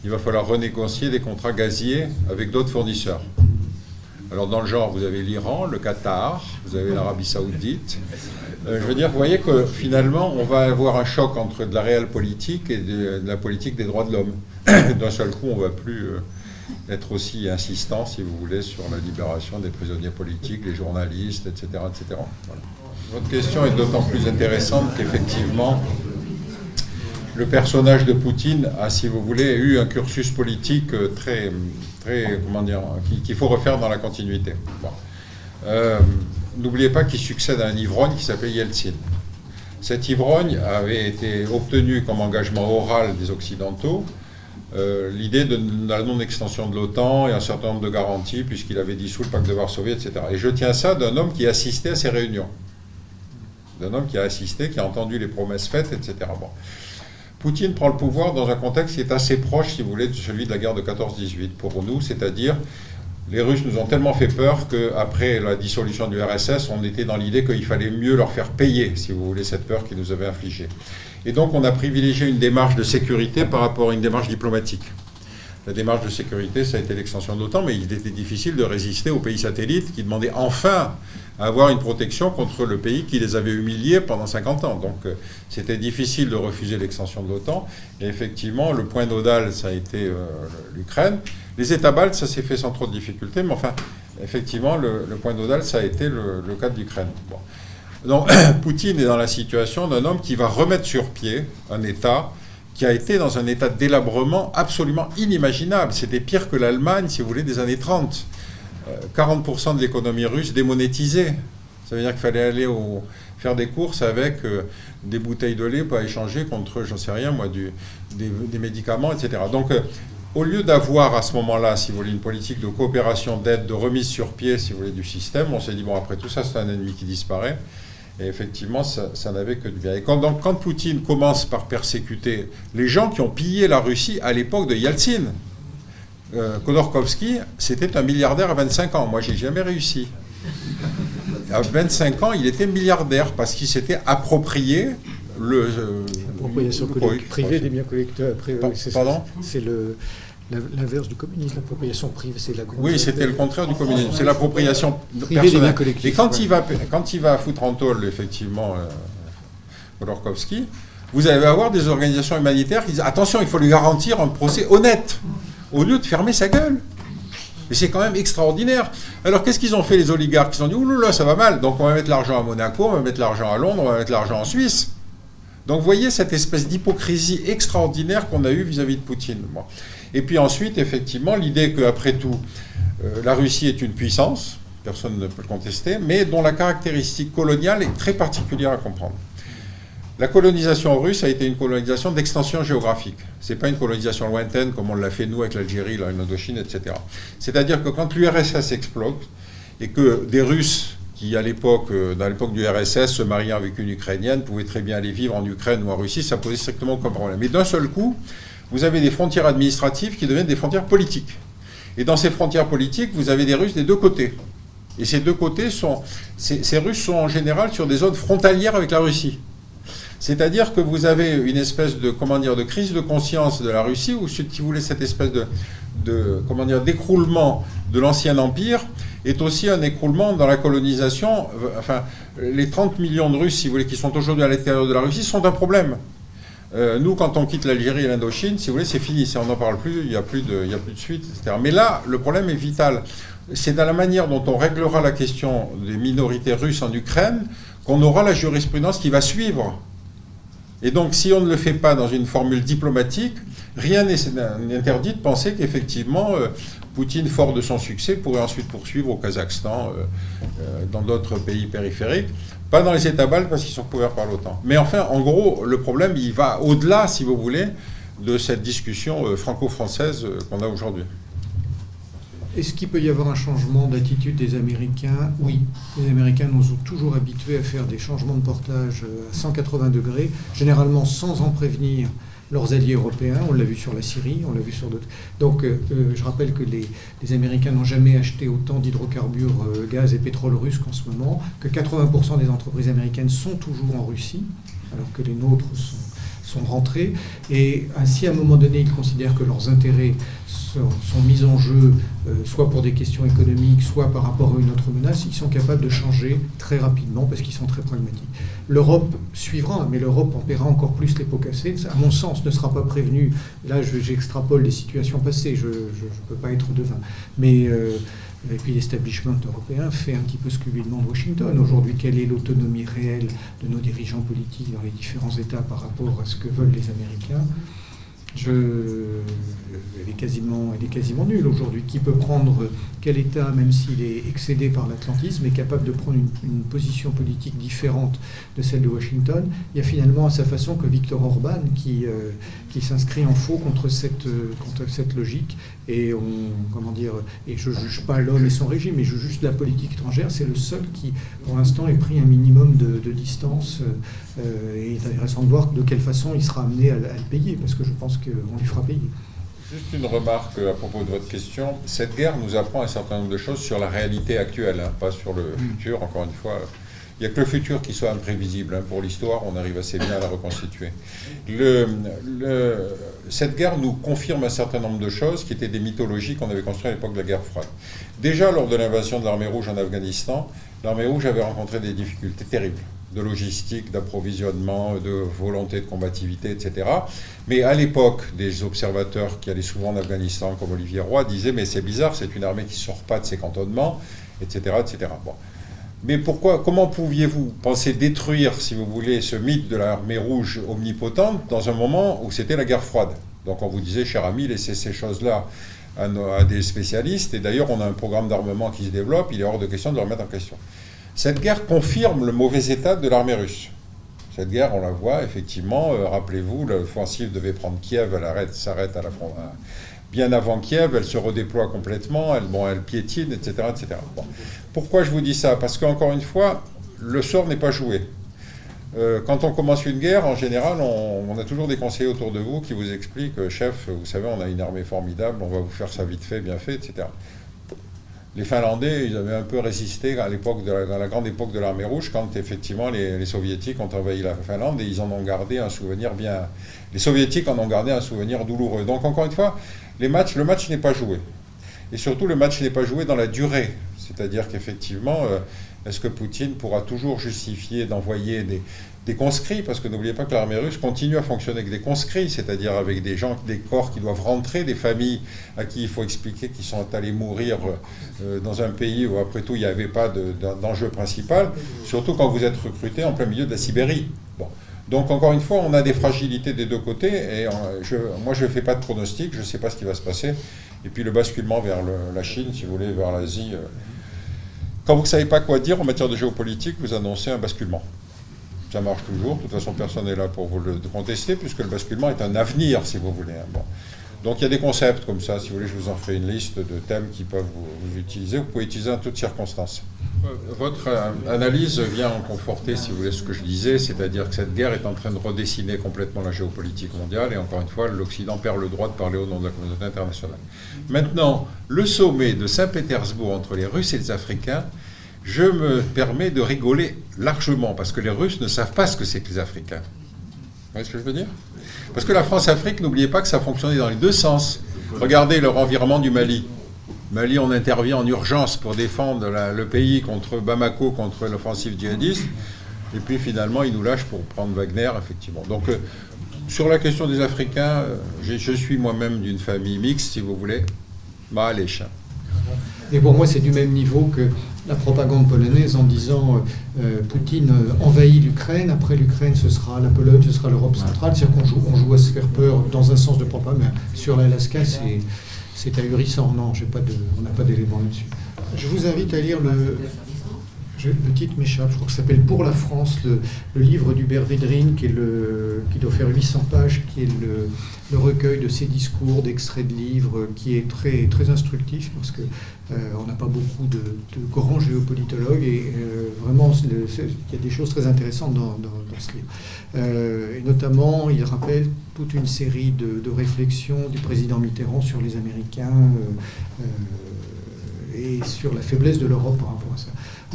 il va falloir renégocier des contrats gaziers avec d'autres fournisseurs. Alors dans le genre, vous avez l'Iran, le Qatar, vous avez l'Arabie Saoudite. Je veux dire, vous voyez que finalement, on va avoir un choc entre de la réelle politique et de la politique des droits de l'homme. D'un seul coup, on ne va plus être aussi insistant, si vous voulez, sur la libération des prisonniers politiques, les journalistes, etc. etc. Voilà. Votre question est d'autant plus intéressante qu'effectivement, le personnage de Poutine a, si vous voulez, eu un cursus politique très comment dire, qu'il faut refaire dans la continuité. Bon. N'oubliez pas qu'il succède à un ivrogne qui s'appelle Yeltsin. Cet ivrogne avait été obtenu comme engagement oral des Occidentaux l'idée de la non-extension de l'OTAN et un certain nombre de garanties, puisqu'il avait dissous le pacte de Varsovie, etc. Et je tiens ça d'un homme qui assistait à ces réunions. D'un homme qui a assisté, qui a entendu les promesses faites, etc. Bon. Poutine prend le pouvoir dans un contexte qui est assez proche, si vous voulez, de celui de la guerre de 14-18 pour nous, c'est-à-dire les Russes nous ont tellement fait peur qu'après la dissolution du RSS, on était dans l'idée qu'il fallait mieux leur faire payer, si vous voulez, cette peur qu'ils nous avaient infligée. Et donc on a privilégié une démarche de sécurité par rapport à une démarche diplomatique. La démarche de sécurité, ça a été l'extension de l'OTAN, mais il était difficile de résister aux pays satellites qui demandaient enfin à avoir une protection contre le pays qui les avait humiliés pendant 50 ans. Donc c'était difficile de refuser l'extension de l'OTAN. Et effectivement, le point nodal, ça a été l'Ukraine. Les États baltes, ça s'est fait sans trop de difficultés, mais enfin, effectivement, le point nodal, ça a été le cas de l'Ukraine. Bon. Donc Poutine est dans la situation d'un homme qui va remettre sur pied un État qui a été dans un état de délabrement absolument inimaginable. C'était pire que l'Allemagne, si vous voulez, des années 30. 40% de l'économie russe démonétisée. Ça veut dire qu'il fallait aller faire des courses avec des bouteilles de lait pour échanger contre, j'en sais rien, moi, des médicaments, etc. Donc, au lieu d'avoir à ce moment-là, si vous voulez, une politique de coopération, d'aide, de remise sur pied, si vous voulez, du système, on s'est dit, bon, après tout ça, c'est un ennemi qui disparaît. Et effectivement, ça n'avait que du bien. Et quand Poutine commence par persécuter les gens qui ont pillé la Russie à l'époque de Yeltsin, Khodorkovsky, c'était un milliardaire à 25 ans. Moi, j'ai jamais réussi. À 25 ans, il était milliardaire parce qu'il s'était approprié l'appropriation privée des biens collecteurs. Pardon ? C'est l'inverse du communisme. L'appropriation privée, c'est la grande... Oui, c'était le contraire du communisme. C'est l'appropriation privée des biens collectifs. Et quand il va foutre en tôle, effectivement, Khodorkovsky, vous allez avoir des organisations humanitaires qui disent « Attention, il faut lui garantir un procès honnête », au lieu de fermer sa gueule. Mais c'est quand même extraordinaire. Alors, qu'est-ce qu'ils ont fait, les oligarques ? Ils ont dit « Ouh là, ça va mal, donc on va mettre l'argent à Monaco, on va mettre l'argent à Londres, on va mettre l'argent en Suisse. » Donc, vous voyez cette espèce d'hypocrisie extraordinaire qu'on a eue vis-à-vis de Poutine. Bon. Et puis ensuite, effectivement, l'idée qu'après tout, la Russie est une puissance, personne ne peut le contester, mais dont la caractéristique coloniale est très particulière à comprendre. La colonisation russe a été une colonisation d'extension géographique. Ce n'est pas une colonisation lointaine comme on l'a fait nous avec l'Algérie, l'Indochine, etc. C'est-à-dire que quand l'URSS explose et que des Russes qui, dans l'époque du RSS, se mariant avec une Ukrainienne, pouvaient très bien aller vivre en Ukraine ou en Russie, ça posait strictement aucun problème. Mais d'un seul coup, vous avez des frontières administratives qui deviennent des frontières politiques. Et dans ces frontières politiques, vous avez des Russes des deux côtés. Et ces deux côtés ces Russes sont en général sur des zones frontalières avec la Russie. C'est-à-dire que vous avez une espèce de crise de conscience de la Russie, ou si vous voulez cette espèce d'écroulement de l'ancien empire est aussi un écroulement dans la colonisation. Enfin, les 30 millions de Russes, si vous voulez, qui sont aujourd'hui à l'intérieur de la Russie, sont un problème. Nous, quand on quitte l'Algérie et l'Indochine, si vous voulez, c'est fini, on n'en parle plus, il n'y a plus de suite, etc. Mais là, le problème est vital. C'est dans la manière dont on réglera la question des minorités russes en Ukraine qu'on aura la jurisprudence qui va suivre. Et donc, si on ne le fait pas dans une formule diplomatique, rien n'interdit de penser qu'effectivement, Poutine, fort de son succès, pourrait ensuite poursuivre au Kazakhstan, dans d'autres pays périphériques, pas dans les États baltes parce qu'ils sont couverts par l'OTAN. Mais enfin, en gros, le problème, il va au-delà, si vous voulez, de cette discussion franco-française qu'on a aujourd'hui. Est-ce qu'il peut y avoir un changement d'attitude des Américains? Oui. Les Américains nous ont toujours habitués à faire des changements de portage à 180 degrés, généralement sans en prévenir leurs alliés européens. On l'a vu sur la Syrie, on l'a vu sur d'autres. Donc, je rappelle que les Américains n'ont jamais acheté autant d'hydrocarbures, gaz et pétrole russes qu'en ce moment, que 80% des entreprises américaines sont toujours en Russie, alors que les nôtres sont rentrés. Et ainsi, à un moment donné, ils considèrent que leurs intérêts sont mis en jeu, soit pour des questions économiques, soit par rapport à une autre menace. Ils sont capables de changer très rapidement parce qu'ils sont très pragmatiques. L'Europe suivra, mais l'Europe en paiera encore plus les pots cassés. À mon sens, ne sera pas prévenue. Là, j'extrapole des situations passées, je ne peux pas être devin. Mais et puis l'establishment européen fait un petit peu ce que lui demande Washington. Aujourd'hui, quelle est l'autonomie réelle de nos dirigeants politiques dans les différents États par rapport à ce que veulent les Américains? Elle est quasiment nulle aujourd'hui. Qui peut prendre quel État, même s'il est excédé par l'atlantisme, est capable de prendre une position politique différente de celle de Washington? Il y a finalement à sa façon que Viktor Orban qui s'inscrit en faux contre cette logique. Et et je ne juge pas l'homme et son régime, mais je juge la politique étrangère. C'est le seul qui, pour l'instant, ait pris un minimum de distance. Et il est intéressant de voir de quelle façon il sera amené à le payer, parce que je pense qu'on lui fera payer. Juste une remarque à propos de votre question. Cette guerre nous apprend un certain nombre de choses sur la réalité actuelle, pas sur le futur. Encore une fois, il n'y a que le futur qui soit imprévisible. Pour l'histoire, on arrive assez bien à la reconstituer. Cette guerre nous confirme un certain nombre de choses qui étaient des mythologies qu'on avait construites à l'époque de la guerre froide. Déjà, lors de l'invasion de l'armée rouge en Afghanistan, l'armée rouge avait rencontré des difficultés terribles de logistique, d'approvisionnement, de volonté de combativité, etc. Mais à l'époque, des observateurs qui allaient souvent en Afghanistan, comme Olivier Roy, disaient « mais c'est bizarre, c'est une armée qui ne sort pas de ses cantonnements, etc. etc. » Bon. Mais comment pouviez-vous penser détruire, si vous voulez, ce mythe de l'armée rouge omnipotente dans un moment où c'était la guerre froide? Donc on vous disait, cher ami, laissez ces choses-là à des spécialistes, et d'ailleurs on a un programme d'armement qui se développe, il est hors de question de le remettre en question. Cette guerre confirme le mauvais état de l'armée russe. Cette guerre, on la voit, effectivement, rappelez-vous, l'offensive devait prendre Kiev, elle s'arrête à la frontière. Bien avant Kiev, elle se redéploie complètement, elle piétine, etc. etc. Bon. Pourquoi je vous dis ça? Parce qu'encore une fois, le sort n'est pas joué. Quand on commence une guerre, en général, on a toujours des conseillers autour de vous qui vous expliquent « Chef, vous savez, on a une armée formidable, on va vous faire ça vite fait, bien fait, etc. » Les Finlandais, ils avaient un peu résisté à l'époque dans la grande époque de l'armée rouge, quand effectivement les Soviétiques ont envahi la Finlande, et ils en ont gardé un souvenir bien... Les Soviétiques en ont gardé un souvenir douloureux. Donc encore une fois, le match n'est pas joué. Et surtout, le match n'est pas joué dans la durée. C'est-à-dire qu'effectivement, est-ce que Poutine pourra toujours justifier d'envoyer des conscrits? Parce que n'oubliez pas que l'armée russe continue à fonctionner avec des conscrits, c'est-à-dire avec des gens, des corps qui doivent rentrer, des familles à qui il faut expliquer qu'ils sont allés mourir dans un pays où, après tout, il n'y avait pas d'enjeu principal, surtout quand vous êtes recruté en plein milieu de la Sibérie. Bon. Donc, encore une fois, on a des fragilités des deux côtés, et moi, je ne fais pas de pronostic, je ne sais pas ce qui va se passer. Et puis, le basculement vers la Chine, si vous voulez, vers l'Asie. Quand vous ne savez pas quoi dire en matière de géopolitique, vous annoncez un basculement. Ça marche toujours, de toute façon, personne n'est là pour vous le contester, puisque le basculement est un avenir, si vous voulez. Bon. Donc, il y a des concepts comme ça, si vous voulez, je vous en ferai une liste de thèmes qui peuvent vous utiliser. Vous pouvez utiliser en toutes circonstances. Votre analyse vient en conforter, si vous voulez, ce que je disais, c'est-à-dire que cette guerre est en train de redessiner complètement la géopolitique mondiale, et encore une fois, l'Occident perd le droit de parler au nom de la communauté internationale. Maintenant, le sommet de Saint-Pétersbourg entre les Russes et les Africains, je me permets de rigoler largement, parce que les Russes ne savent pas ce que c'est que les Africains. Vous voyez ce que je veux dire? Parce que la France-Afrique, n'oubliez pas que ça fonctionnait dans les deux sens. Regardez le revirement du Mali. Mali, on intervient en urgence pour défendre le pays contre Bamako, contre l'offensive djihadiste. Et puis finalement, ils nous lâchent pour prendre Wagner, effectivement. Donc, sur la question des Africains, je suis moi-même d'une famille mixte, si vous voulez. Mahalech. Et pour moi, c'est du même niveau que la propagande polonaise en disant Poutine envahit l'Ukraine, après l'Ukraine, ce sera la Pologne, ce sera l'Europe centrale. C'est-à-dire qu'on joue à se faire peur dans un sens de propagande, mais sur l'Alaska, c'est ahurissant. Non, on n'a pas d'éléments là-dessus. Je vous invite à lire le titre m'échappe, je crois que ça s'appelle Pour la France, le livre d'Hubert Védrine, qui doit faire 800 pages, qui est le recueil de ses discours, d'extraits de livres, qui est très, très instructif, parce que on n'a pas beaucoup de grands géopolitologues, et vraiment, il y a des choses très intéressantes dans ce livre. Et notamment, il rappelle toute une série de réflexions du président Mitterrand sur les Américains, et sur la faiblesse de l'Europe par rapport à ça.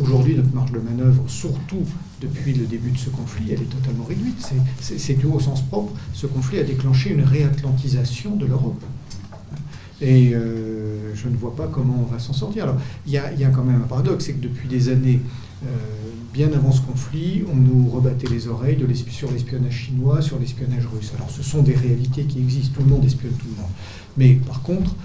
Aujourd'hui, notre marge de manœuvre, surtout depuis le début de ce conflit, elle est totalement réduite. C'est tout au sens propre. Ce conflit a déclenché une réatlantisation de l'Europe. Et je ne vois pas comment on va s'en sortir. Alors, il y a quand même un paradoxe, c'est que depuis des années, bien avant ce conflit, on nous rebattait les oreilles sur l'espionnage chinois, sur l'espionnage russe. Alors, ce sont des réalités qui existent. Tout le monde espionne tout le monde. Mais par contre,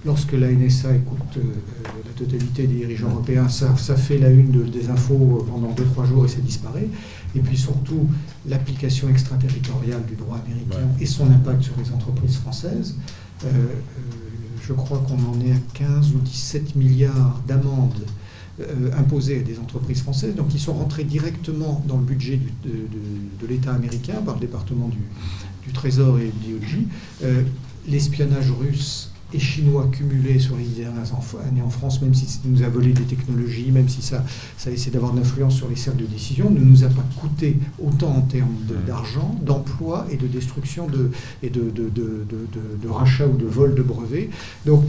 lorsque la NSA écoute la totalité des dirigeants européens, ça fait la une des infos pendant 2-3 jours et ça disparaît. Et puis surtout, l'application extraterritoriale du droit américain et son impact sur les entreprises françaises. Je crois qu'on en est à 15 ou 17 milliards d'amendes imposées à des entreprises françaises, donc qui sont rentrées directement dans le budget de l'État américain par le département du Trésor et du DOJ. L'espionnage russe et chinois cumulés sur les dernières années en France, même si ça nous a volé des technologies, même si ça a essayé d'avoir de l'influence sur les cercles de décision, ne nous a pas coûté autant en termes d'argent, d'emploi et de destruction de rachat ou de vol de brevets. Donc,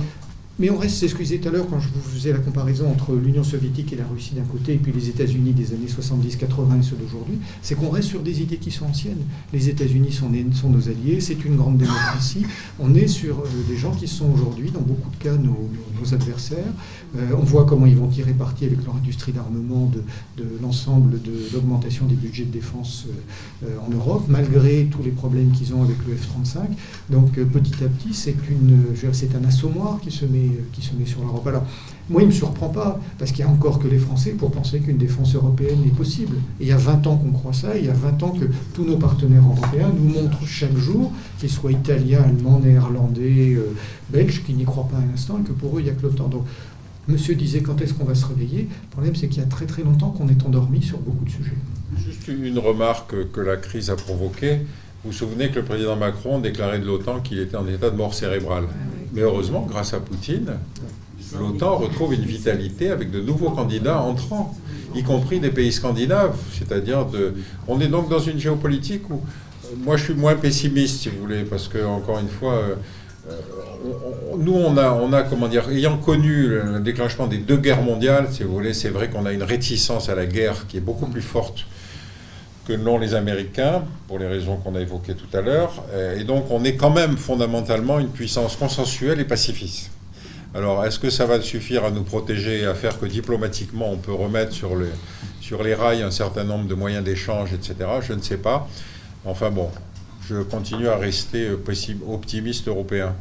mais on reste, c'est ce que je disais tout à l'heure quand je vous faisais la comparaison entre l'Union soviétique et la Russie d'un côté et puis les États-Unis des années 70-80 et ceux d'aujourd'hui, c'est qu'on reste sur des idées qui sont anciennes. Les États-Unis sont nos alliés, c'est une grande démocratie. On est sur des gens qui sont aujourd'hui, dans beaucoup de cas, nos adversaires. On voit comment ils vont tirer parti avec leur industrie d'armement de l'ensemble de l'augmentation des budgets de défense en Europe, malgré tous les problèmes qu'ils ont avec le F-35. Donc petit à petit, c'est un assommoir qui se met sur l'Europe. Alors, moi, il ne me surprend pas, parce qu'il n'y a encore que les Français pour penser qu'une défense européenne est possible. Et il y a 20 ans qu'on croit ça, et il y a 20 ans que tous nos partenaires européens nous montrent chaque jour, qu'ils soient italiens, allemands, néerlandais, belges, qui n'y croient pas un instant, et que pour eux, il n'y a que l'OTAN. Donc, monsieur disait, quand est-ce qu'on va se réveiller? Le problème, c'est qu'il y a très très longtemps qu'on est endormi sur beaucoup de sujets. Juste une remarque que la crise a provoquée. Vous vous souvenez que le président Macron déclarait de l'OTAN qu'il était en état de mort cérébrale. Mais heureusement, grâce à Poutine, l'OTAN retrouve une vitalité avec de nouveaux candidats entrants, y compris des pays scandinaves. C'est-à-dire, on est donc dans une géopolitique où moi je suis moins pessimiste, si vous voulez, parce que, encore une fois, nous on a, comment dire, ayant connu le déclenchement des 2 guerres mondiales, si vous voulez, c'est vrai qu'on a une réticence à la guerre qui est beaucoup plus forte que l'ont les Américains, pour les raisons qu'on a évoquées tout à l'heure. Et donc, on est quand même fondamentalement une puissance consensuelle et pacifiste. Alors, est-ce que ça va suffire à nous protéger et à faire que diplomatiquement, on peut remettre sur les rails un certain nombre de moyens d'échange, etc. Je ne sais pas. Enfin bon, je continue à rester optimiste européen.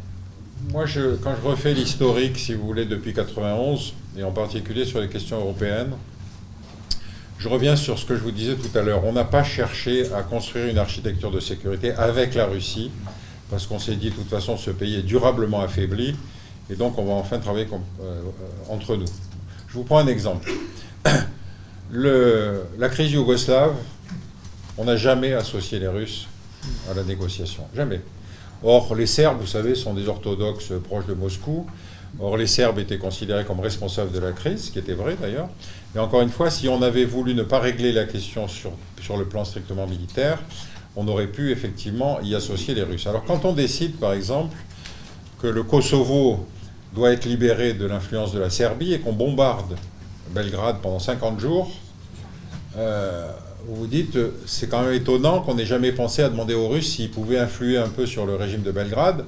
Moi, quand je refais l'historique, si vous voulez, depuis 91, et en particulier sur les questions européennes, je reviens sur ce que je vous disais tout à l'heure. On n'a pas cherché à construire une architecture de sécurité avec la Russie, parce qu'on s'est dit, de toute façon, ce pays est durablement affaibli, et donc on va enfin travailler entre nous. Je vous prends un exemple. La crise yougoslave, on n'a jamais associé les Russes à la négociation. Jamais. Or, les Serbes, vous savez, sont des orthodoxes proches de Moscou. Or, les Serbes étaient considérés comme responsables de la crise, ce qui était vrai d'ailleurs. Et encore une fois, si on avait voulu ne pas régler la question sur le plan strictement militaire, on aurait pu effectivement y associer les Russes. Alors quand on décide, par exemple, que le Kosovo doit être libéré de l'influence de la Serbie et qu'on bombarde Belgrade pendant 50 jours, vous vous dites, c'est quand même étonnant qu'on n'ait jamais pensé à demander aux Russes s'ils pouvaient influer un peu sur le régime de Belgrade.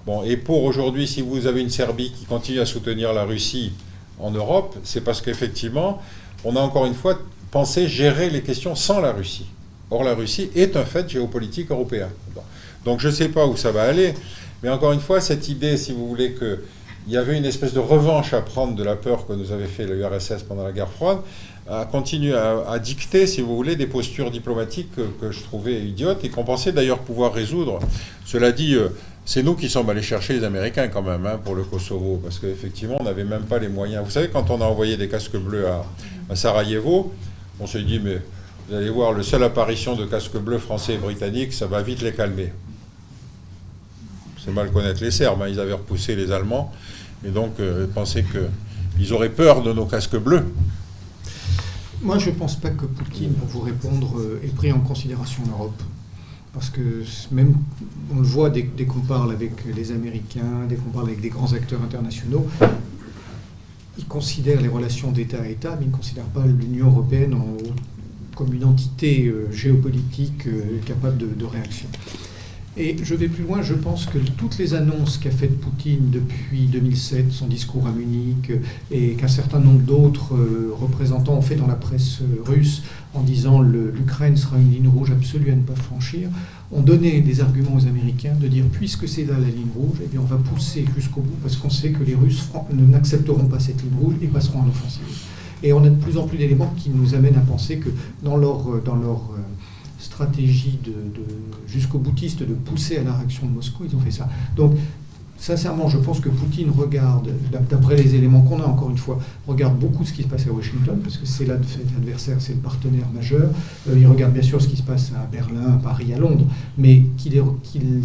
Bon, et pour aujourd'hui, si vous avez une Serbie qui continue à soutenir la Russie en Europe, c'est parce qu'effectivement, on a encore une fois pensé gérer les questions sans la Russie. Or, la Russie est un fait géopolitique européen. Bon. Donc, je ne sais pas où ça va aller, mais encore une fois, cette idée, si vous voulez, qu'il y avait une espèce de revanche à prendre de la peur que nous avait fait l'URSS pendant la guerre froide, continue à dicter, si vous voulez, des postures diplomatiques que je trouvais idiotes et qu'on pensait d'ailleurs pouvoir résoudre. Cela dit, c'est nous qui sommes allés chercher les Américains quand même pour le Kosovo, parce qu'effectivement, on n'avait même pas les moyens. Vous savez, quand on a envoyé des casques bleus à Sarajevo, on s'est dit, mais vous allez voir, la seule apparition de casques bleus français et britanniques, ça va vite les calmer. C'est mal connaître les Serbes, ils avaient repoussé les Allemands, et donc pensaient qu'ils auraient peur de nos casques bleus. Moi, je ne pense pas que Poutine, pour vous répondre, ait pris en considération l'Europe. Parce que même, on le voit dès qu'on parle avec les Américains, dès qu'on parle avec des grands acteurs internationaux, ils considèrent les relations d'État à État, mais ils ne considèrent pas l'Union européenne comme une entité géopolitique capable de réaction. Et je vais plus loin, je pense que toutes les annonces qu'a faites Poutine depuis 2007, son discours à Munich, et qu'un certain nombre d'autres représentants ont fait dans la presse russe en disant l'Ukraine sera une ligne rouge absolue à ne pas franchir, ont donné des arguments aux Américains de dire puisque c'est là la ligne rouge, eh bien on va pousser jusqu'au bout parce qu'on sait que les Russes n'accepteront pas cette ligne rouge et passeront à l'offensive. Et on a de plus en plus d'éléments qui nous amènent à penser que dans leur stratégie jusqu'au boutiste de pousser à la réaction de Moscou, ils ont fait ça. Donc, sincèrement, je pense que Poutine regarde, d'après les éléments qu'on a, encore une fois, regarde beaucoup ce qui se passe à Washington, parce que c'est l'adversaire, c'est le partenaire majeur. Il regarde bien sûr ce qui se passe à Berlin, à Paris, à Londres, mais qu'il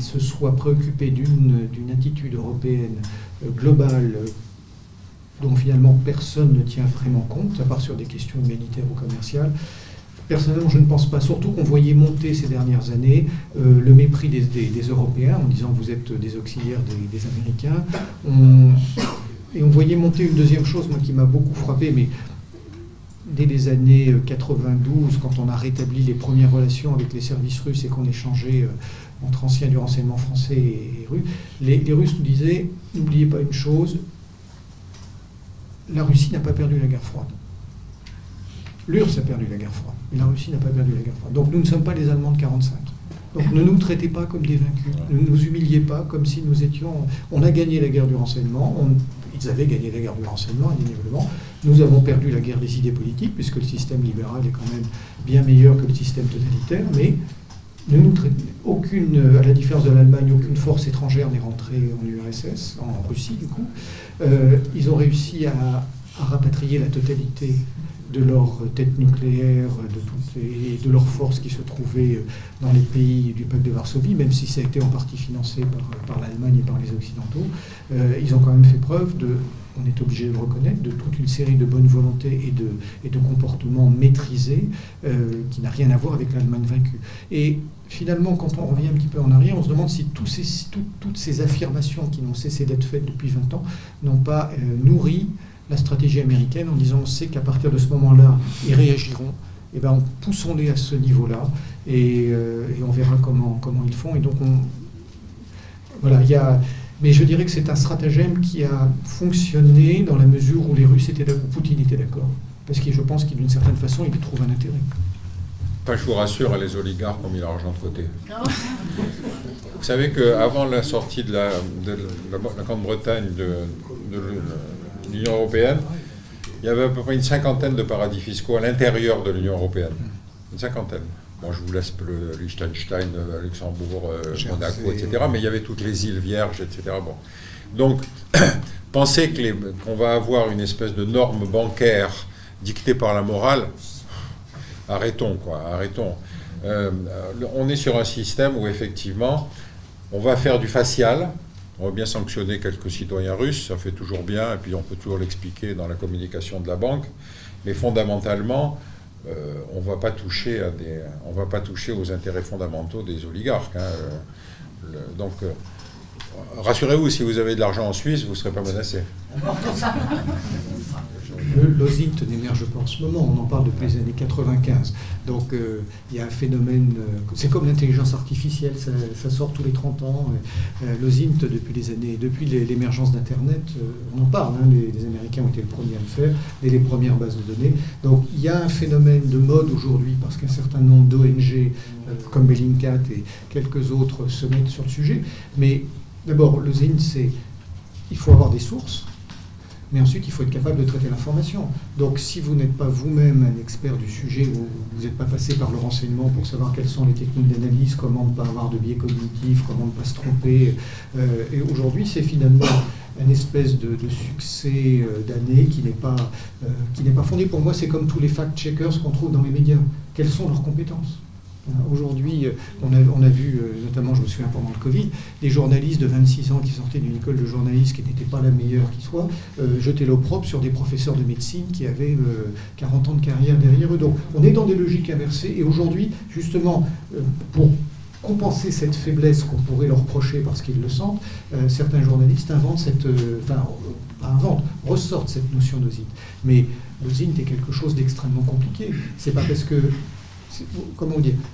se soit préoccupé d'une attitude européenne globale dont finalement personne ne tient vraiment compte, à part sur des questions humanitaires ou commerciales. Personnellement, je ne pense pas, surtout qu'on voyait monter ces dernières années le mépris des Européens en disant vous êtes des auxiliaires des Américains. Et on voyait monter une deuxième chose, moi qui m'a beaucoup frappé, mais dès les années 92, quand on a rétabli les premières relations avec les services russes et qu'on échangeait entre anciens du renseignement français et russe, les Russes nous disaient n'oubliez pas une chose, la Russie n'a pas perdu la guerre froide. L'URSS a perdu la guerre froide, mais la Russie n'a pas perdu la guerre froide. Donc nous ne sommes pas les Allemands de 1945. Donc ne nous traitez pas comme des vaincus, ne nous humiliez pas comme si nous étions... On a gagné la guerre du renseignement, ils avaient gagné la guerre du renseignement, indéniablement. Nous avons perdu la guerre des idées politiques, puisque le système libéral est quand même bien meilleur que le système totalitaire, mais ne nous traitez... à la différence de l'Allemagne, aucune force étrangère n'est rentrée en URSS, en Russie du coup. Ils ont réussi à rapatrier la totalité de leur tête nucléaire et de leurs forces qui se trouvaient dans les pays du pacte de Varsovie, même si ça a été en partie financé par l'Allemagne et par les Occidentaux. Ils ont quand même fait preuve on est obligé de le reconnaître, de toute une série de bonnes volontés et de comportements maîtrisés qui n'a rien à voir avec l'Allemagne vaincue. Et finalement, quand on revient un petit peu en arrière, on se demande si toutes ces affirmations qui n'ont cessé d'être faites depuis 20 ans n'ont pas nourri la stratégie américaine en disant on sait qu'à partir de ce moment-là, ils réagiront, et ben poussons-les à ce niveau-là et on verra comment ils font. Et donc voilà, mais je dirais que c'est un stratagème qui a fonctionné dans la mesure où les Russes étaient d'accord, où Poutine était d'accord, parce que je pense qu'il d'une certaine façon il y trouve un intérêt. Enfin, je vous rassure, les oligarques ont mis l'argent de côté. Vous savez qu'avant la sortie de la Grande-Bretagne de l'Union européenne, il y avait à peu près une cinquantaine de paradis fiscaux à l'intérieur de l'Union européenne. Une cinquantaine. Bon, je vous laisse le Liechtenstein, Luxembourg, Monaco, etc. Mais il y avait toutes les îles Vierges, etc. Bon. Donc, penser qu'on va avoir une espèce de norme bancaire dictée par la morale, arrêtons, quoi, arrêtons. On est sur un système où, effectivement, on va faire du facial. On va bien sanctionner quelques citoyens russes, ça fait toujours bien, et puis on peut toujours l'expliquer dans la communication de la banque. Mais fondamentalement, on ne va pas toucher aux intérêts fondamentaux des oligarques. Donc, rassurez-vous, si vous avez de l'argent en Suisse, vous ne serez pas menacé. l'OSINT n'émerge pas en ce moment, on en parle depuis les années 95. Donc il y a un phénomène, c'est comme l'intelligence artificielle, ça sort tous les 30 ans. L'OSINT, depuis l'émergence d'Internet, on en parle, hein, les Américains ont été les premiers à le faire, et les premières bases de données. Donc il y a un phénomène de mode aujourd'hui, parce qu'un certain nombre d'ONG, comme Bellingcat et quelques autres, se mettent sur le sujet. Mais d'abord, l'OSINT, il faut avoir des sources. Mais ensuite, il faut être capable de traiter l'information. Donc, si vous n'êtes pas vous-même un expert du sujet, ou vous n'êtes pas passé par le renseignement pour savoir quelles sont les techniques d'analyse, comment ne pas avoir de biais cognitifs, comment ne pas se tromper, et aujourd'hui, c'est finalement une espèce de succès d'année qui n'est pas fondé. Pour moi, c'est comme tous les fact-checkers qu'on trouve dans les médias. Quelles sont leurs compétences ? Aujourd'hui, on a vu, notamment, je me souviens pendant le Covid, des journalistes de 26 ans qui sortaient d'une école de journalisme qui n'était pas la meilleure qui soit, jeter l'opprobre sur des professeurs de médecine qui avaient 40 ans de carrière derrière eux. Donc on est dans des logiques inversées. Et aujourd'hui, justement, pour compenser cette faiblesse qu'on pourrait leur reprocher parce qu'ils le sentent, certains journalistes ressortent cette notion d'OSINT. Mais l'OSINT est quelque chose d'extrêmement compliqué. C'est pas parce que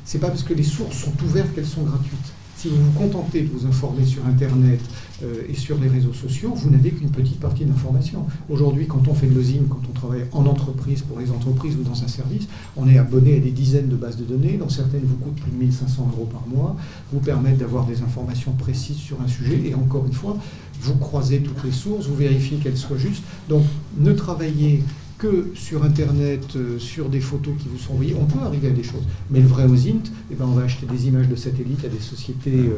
c'est pas parce que les sources sont ouvertes qu'elles sont gratuites. Si vous vous contentez de vous informer sur Internet et sur les réseaux sociaux, vous n'avez qu'une petite partie d'information. Aujourd'hui, quand on fait de l'OSINT, quand on travaille en entreprise, pour les entreprises ou dans un service, on est abonné à des dizaines de bases de données, dont certaines vous coûtent plus de 1 500 € par mois, vous permettent d'avoir des informations précises sur un sujet, et encore une fois, vous croisez toutes les sources, vous vérifiez qu'elles soient justes. Donc, ne travaillez que sur Internet, sur des photos qui vous sont envoyées, on peut arriver à des choses. Mais le vrai OSINT, on va acheter des images de satellites à des sociétés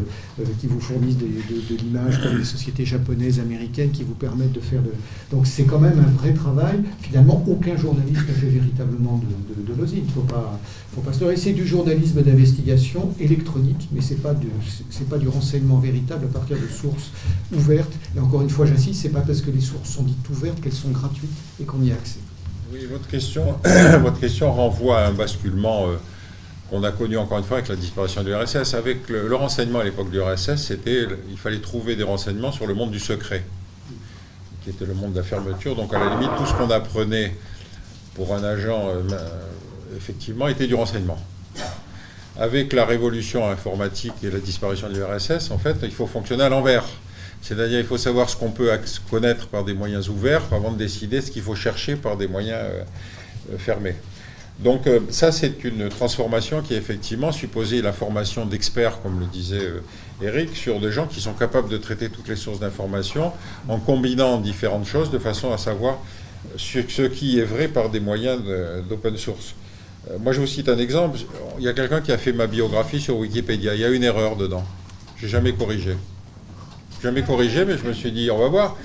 qui vous fournissent de l'image, comme les sociétés japonaises, américaines, qui vous permettent de faire Donc c'est quand même un vrai travail. Finalement, aucun journaliste ne fait véritablement de l'OSINT. Il ne faut pas se leurrer. C'est du journalisme d'investigation électronique, mais ce n'est pas du renseignement véritable à partir de sources ouvertes. Et encore une fois, j'insiste, ce n'est pas parce que les sources sont dites ouvertes qu'elles sont gratuites et qu'on y a accès. Oui, votre question renvoie à un basculement qu'on a connu encore une fois avec la disparition de l'URSS. Avec le renseignement à l'époque de l'URSS, il fallait trouver des renseignements sur le monde du secret, qui était le monde de la fermeture. Donc à la limite, tout ce qu'on apprenait pour un agent, effectivement, était du renseignement. Avec la révolution informatique et la disparition de l'URSS, en fait, il faut fonctionner à l'envers. C'est-à-dire qu'il faut savoir ce qu'on peut connaître par des moyens ouverts avant de décider ce qu'il faut chercher par des moyens fermés. Donc ça, c'est une transformation qui effectivement supposait la formation d'experts, comme le disait Eric, sur des gens qui sont capables de traiter toutes les sources d'information en combinant différentes choses de façon à savoir ce qui est vrai par des moyens d'open source. Moi, je vous cite un exemple. Il y a quelqu'un qui a fait ma biographie sur Wikipédia. Il y a une erreur dedans. Je n'ai jamais corrigé. Mais je me suis dit, on va voir.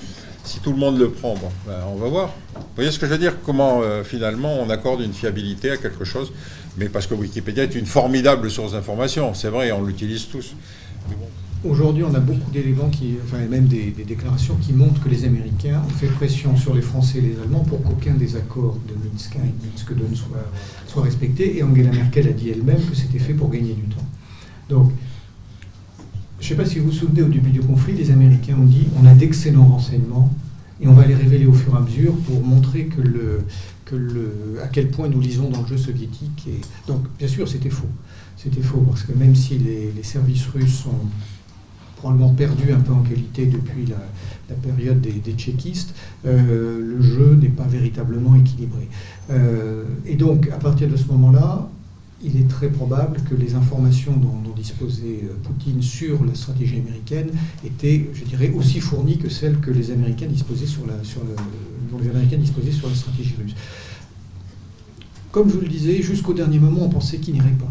Si tout le monde le prend, on va voir. Vous voyez ce que je veux dire ? Comment, finalement, on accorde une fiabilité à quelque chose, mais parce que Wikipédia est une formidable source d'information. C'est vrai, on l'utilise tous. Aujourd'hui, on a beaucoup d'éléments, et même des déclarations qui montrent que les Américains ont fait pression sur les Français et les Allemands pour qu'aucun des accords de Minsk 1 et Minsk 2 soit respecté. Et Angela Merkel a dit elle-même que c'était fait pour gagner du temps. Donc, je ne sais pas si vous vous souvenez, au début du conflit, les Américains ont dit on a d'excellents renseignements et on va les révéler au fur et à mesure pour montrer à quel point nous lisons dans le jeu soviétique. Et donc, bien sûr, c'était faux. C'était faux, parce que même si les services russes sont probablement perdus un peu en qualité depuis la période des tchéquistes, le jeu n'est pas véritablement équilibré. Et donc, à partir de ce moment-là, il est très probable que les informations dont disposait Poutine sur la stratégie américaine étaient, je dirais, aussi fournies que celles que les Américains disposaient dont les Américains disposaient sur la stratégie russe. Comme je vous le disais, jusqu'au dernier moment, on pensait qu'il n'irait pas.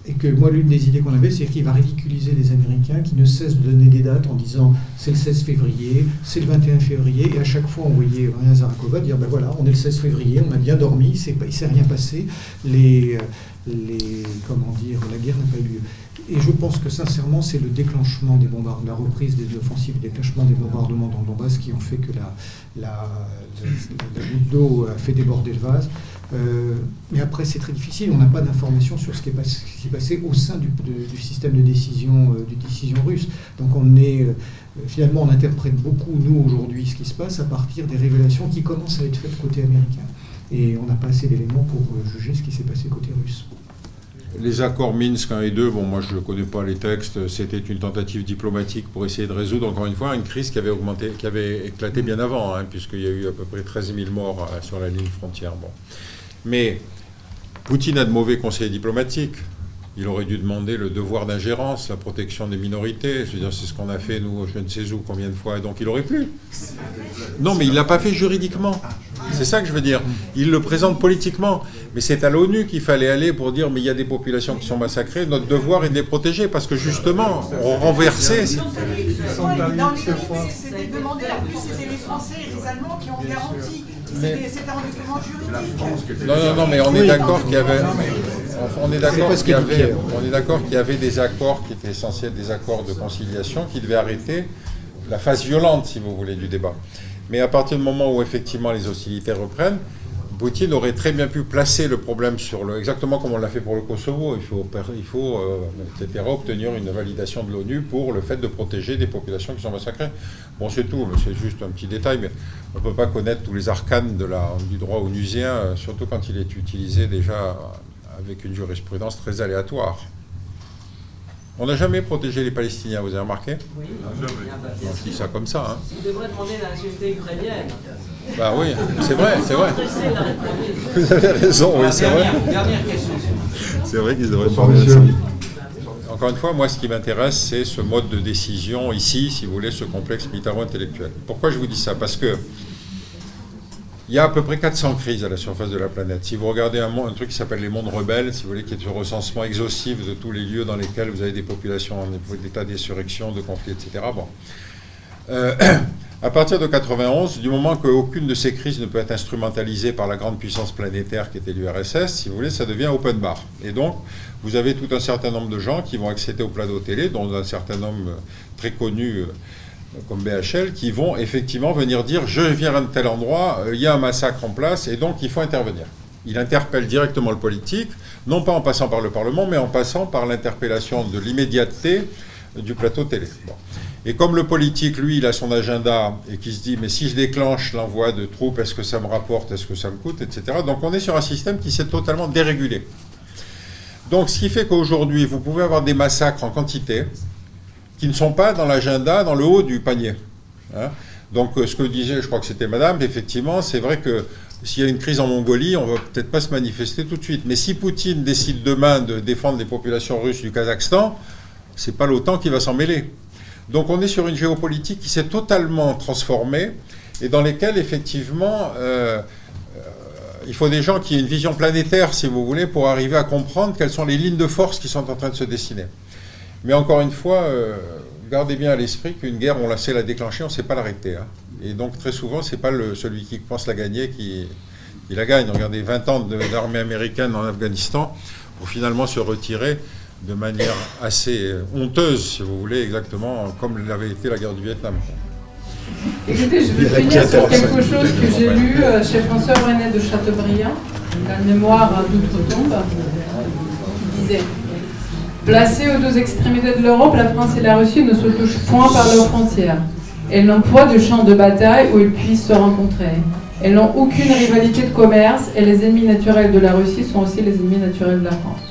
Et que moi, l'une des idées qu'on avait, c'est qu'il va ridiculiser les Américains qui ne cessent de donner des dates en disant c'est le 16 février, c'est le 21 février, et à chaque fois on voyait Maria Zakharova dire ben voilà, on est le 16 février, on a bien dormi, il ne s'est rien passé, la guerre n'a pas eu lieu. Et je pense que sincèrement, c'est le déclenchement des bombardements, la reprise des offensives, le déclenchement des bombardements dans le Donbass qui ont fait que la goutte d'eau a fait déborder le vase. Mais après, c'est très difficile. On n'a pas d'informations sur ce qui s'est passé au sein du système de décision russe. Donc finalement, on interprète beaucoup, nous, aujourd'hui, ce qui se passe à partir des révélations qui commencent à être faites côté américain. Et on n'a pas assez d'éléments pour juger ce qui s'est passé côté russe. Les accords Minsk 1 et 2, bon, moi je ne connais pas les textes, c'était une tentative diplomatique pour essayer de résoudre, encore une fois, une crise qui avait éclaté bien avant, hein, puisqu'il y a eu à peu près 13 000 morts sur la ligne frontière. Bon. Mais Poutine a de mauvais conseillers diplomatiques. Il aurait dû demander le devoir d'ingérence, la protection des minorités. Je veux dire, c'est ce qu'on a fait, nous, je ne sais où, combien de fois. Donc il aurait pu. Non, mais il ne l'a pas fait juridiquement. C'est ça que je veux dire. Il le présente politiquement. Mais c'est à l'ONU qu'il fallait aller pour dire, mais il y a des populations qui sont massacrées. Notre devoir est de les protéger parce que justement, on renversait... C'était demandé, en plus c'était les Français et les Allemands qui ont garanti. C'était un document juridique. Non, mais on est d'accord qu'il y avait... On est d'accord qu'il y avait des accords qui étaient censés être des accords de conciliation qui devaient arrêter la phase violente, si vous voulez, du débat. Mais à partir du moment où effectivement les hostilités reprennent, Poutine aurait très bien pu placer le problème exactement comme on l'a fait pour le Kosovo. Il faut etc., obtenir une validation de l'ONU pour le fait de protéger des populations qui sont massacrées. Bon, c'est tout, mais c'est juste un petit détail. Mais on ne peut pas connaître tous les arcanes du droit onusien, surtout quand il est utilisé déjà avec une jurisprudence très aléatoire. On n'a jamais protégé les Palestiniens, vous avez remarqué? Oui, je dis ça comme ça. Hein. On devrait demander la nationalité ukrainienne. Bah oui, c'est vrai. Vous avez raison, oui, c'est vrai. Dernière question. C'est vrai qu'ils devraient demander ça. Encore une fois, moi, ce qui m'intéresse, c'est ce mode de décision ici, si vous voulez, ce complexe militaro-intellectuel. Pourquoi je vous dis ça? Parce que il y a à peu près 400 crises à la surface de la planète. Si vous regardez un truc qui s'appelle les mondes rebelles, si vous voulez, qui est un recensement exhaustif de tous les lieux dans lesquels vous avez des populations en état d'insurrection, de conflit, etc. Bon. À partir de 91, du moment qu'aucune de ces crises ne peut être instrumentalisée par la grande puissance planétaire qui était l'URSS, si vous voulez, ça devient open bar. Et donc, vous avez tout un certain nombre de gens qui vont accéder au plateau télé, dont un certain nombre très connus comme BHL, qui vont effectivement venir dire « je viens de tel endroit, il y a un massacre en place, et donc il faut intervenir ». Il interpelle directement le politique, non pas en passant par le Parlement, mais en passant par l'interpellation de l'immédiateté du plateau télé. Bon. Et comme le politique, lui, il a son agenda, et qui se dit « mais si je déclenche l'envoi de troupes, est-ce que ça me rapporte, est-ce que ça me coûte, etc. » Donc on est sur un système qui s'est totalement dérégulé. Donc ce qui fait qu'aujourd'hui, vous pouvez avoir des massacres en quantité, qui ne sont pas dans l'agenda, dans le haut du panier. Hein. Donc ce que disait, je crois que c'était madame, effectivement, c'est vrai que s'il y a une crise en Mongolie, on ne va peut-être pas se manifester tout de suite. Mais si Poutine décide demain de défendre les populations russes du Kazakhstan, ce n'est pas l'OTAN qui va s'en mêler. Donc on est sur une géopolitique qui s'est totalement transformée et dans lesquelles, effectivement, il faut des gens qui aient une vision planétaire, si vous voulez, pour arriver à comprendre quelles sont les lignes de force qui sont en train de se dessiner. Mais encore une fois, gardez bien à l'esprit qu'une guerre, on sait la déclencher, on ne sait pas l'arrêter. Hein. Et donc très souvent, ce n'est pas celui qui pense la gagner qui la gagne. Regardez, 20 ans d'armée américaine en Afghanistan pour finalement se retirer de manière assez honteuse, si vous voulez, exactement comme l'avait été la guerre du Vietnam. Écoutez, je vais finir sur quelque chose que j'ai lu chez François Brenet de Chateaubriand, la mémoire d'outre-tombe, qui disait « Placées aux deux extrémités de l'Europe, la France et la Russie ne se touchent point par leurs frontières. Elles n'ont point de champ de bataille où ils puissent se rencontrer. Elles n'ont aucune rivalité de commerce et les ennemis naturels de la Russie sont aussi les ennemis naturels de la France. »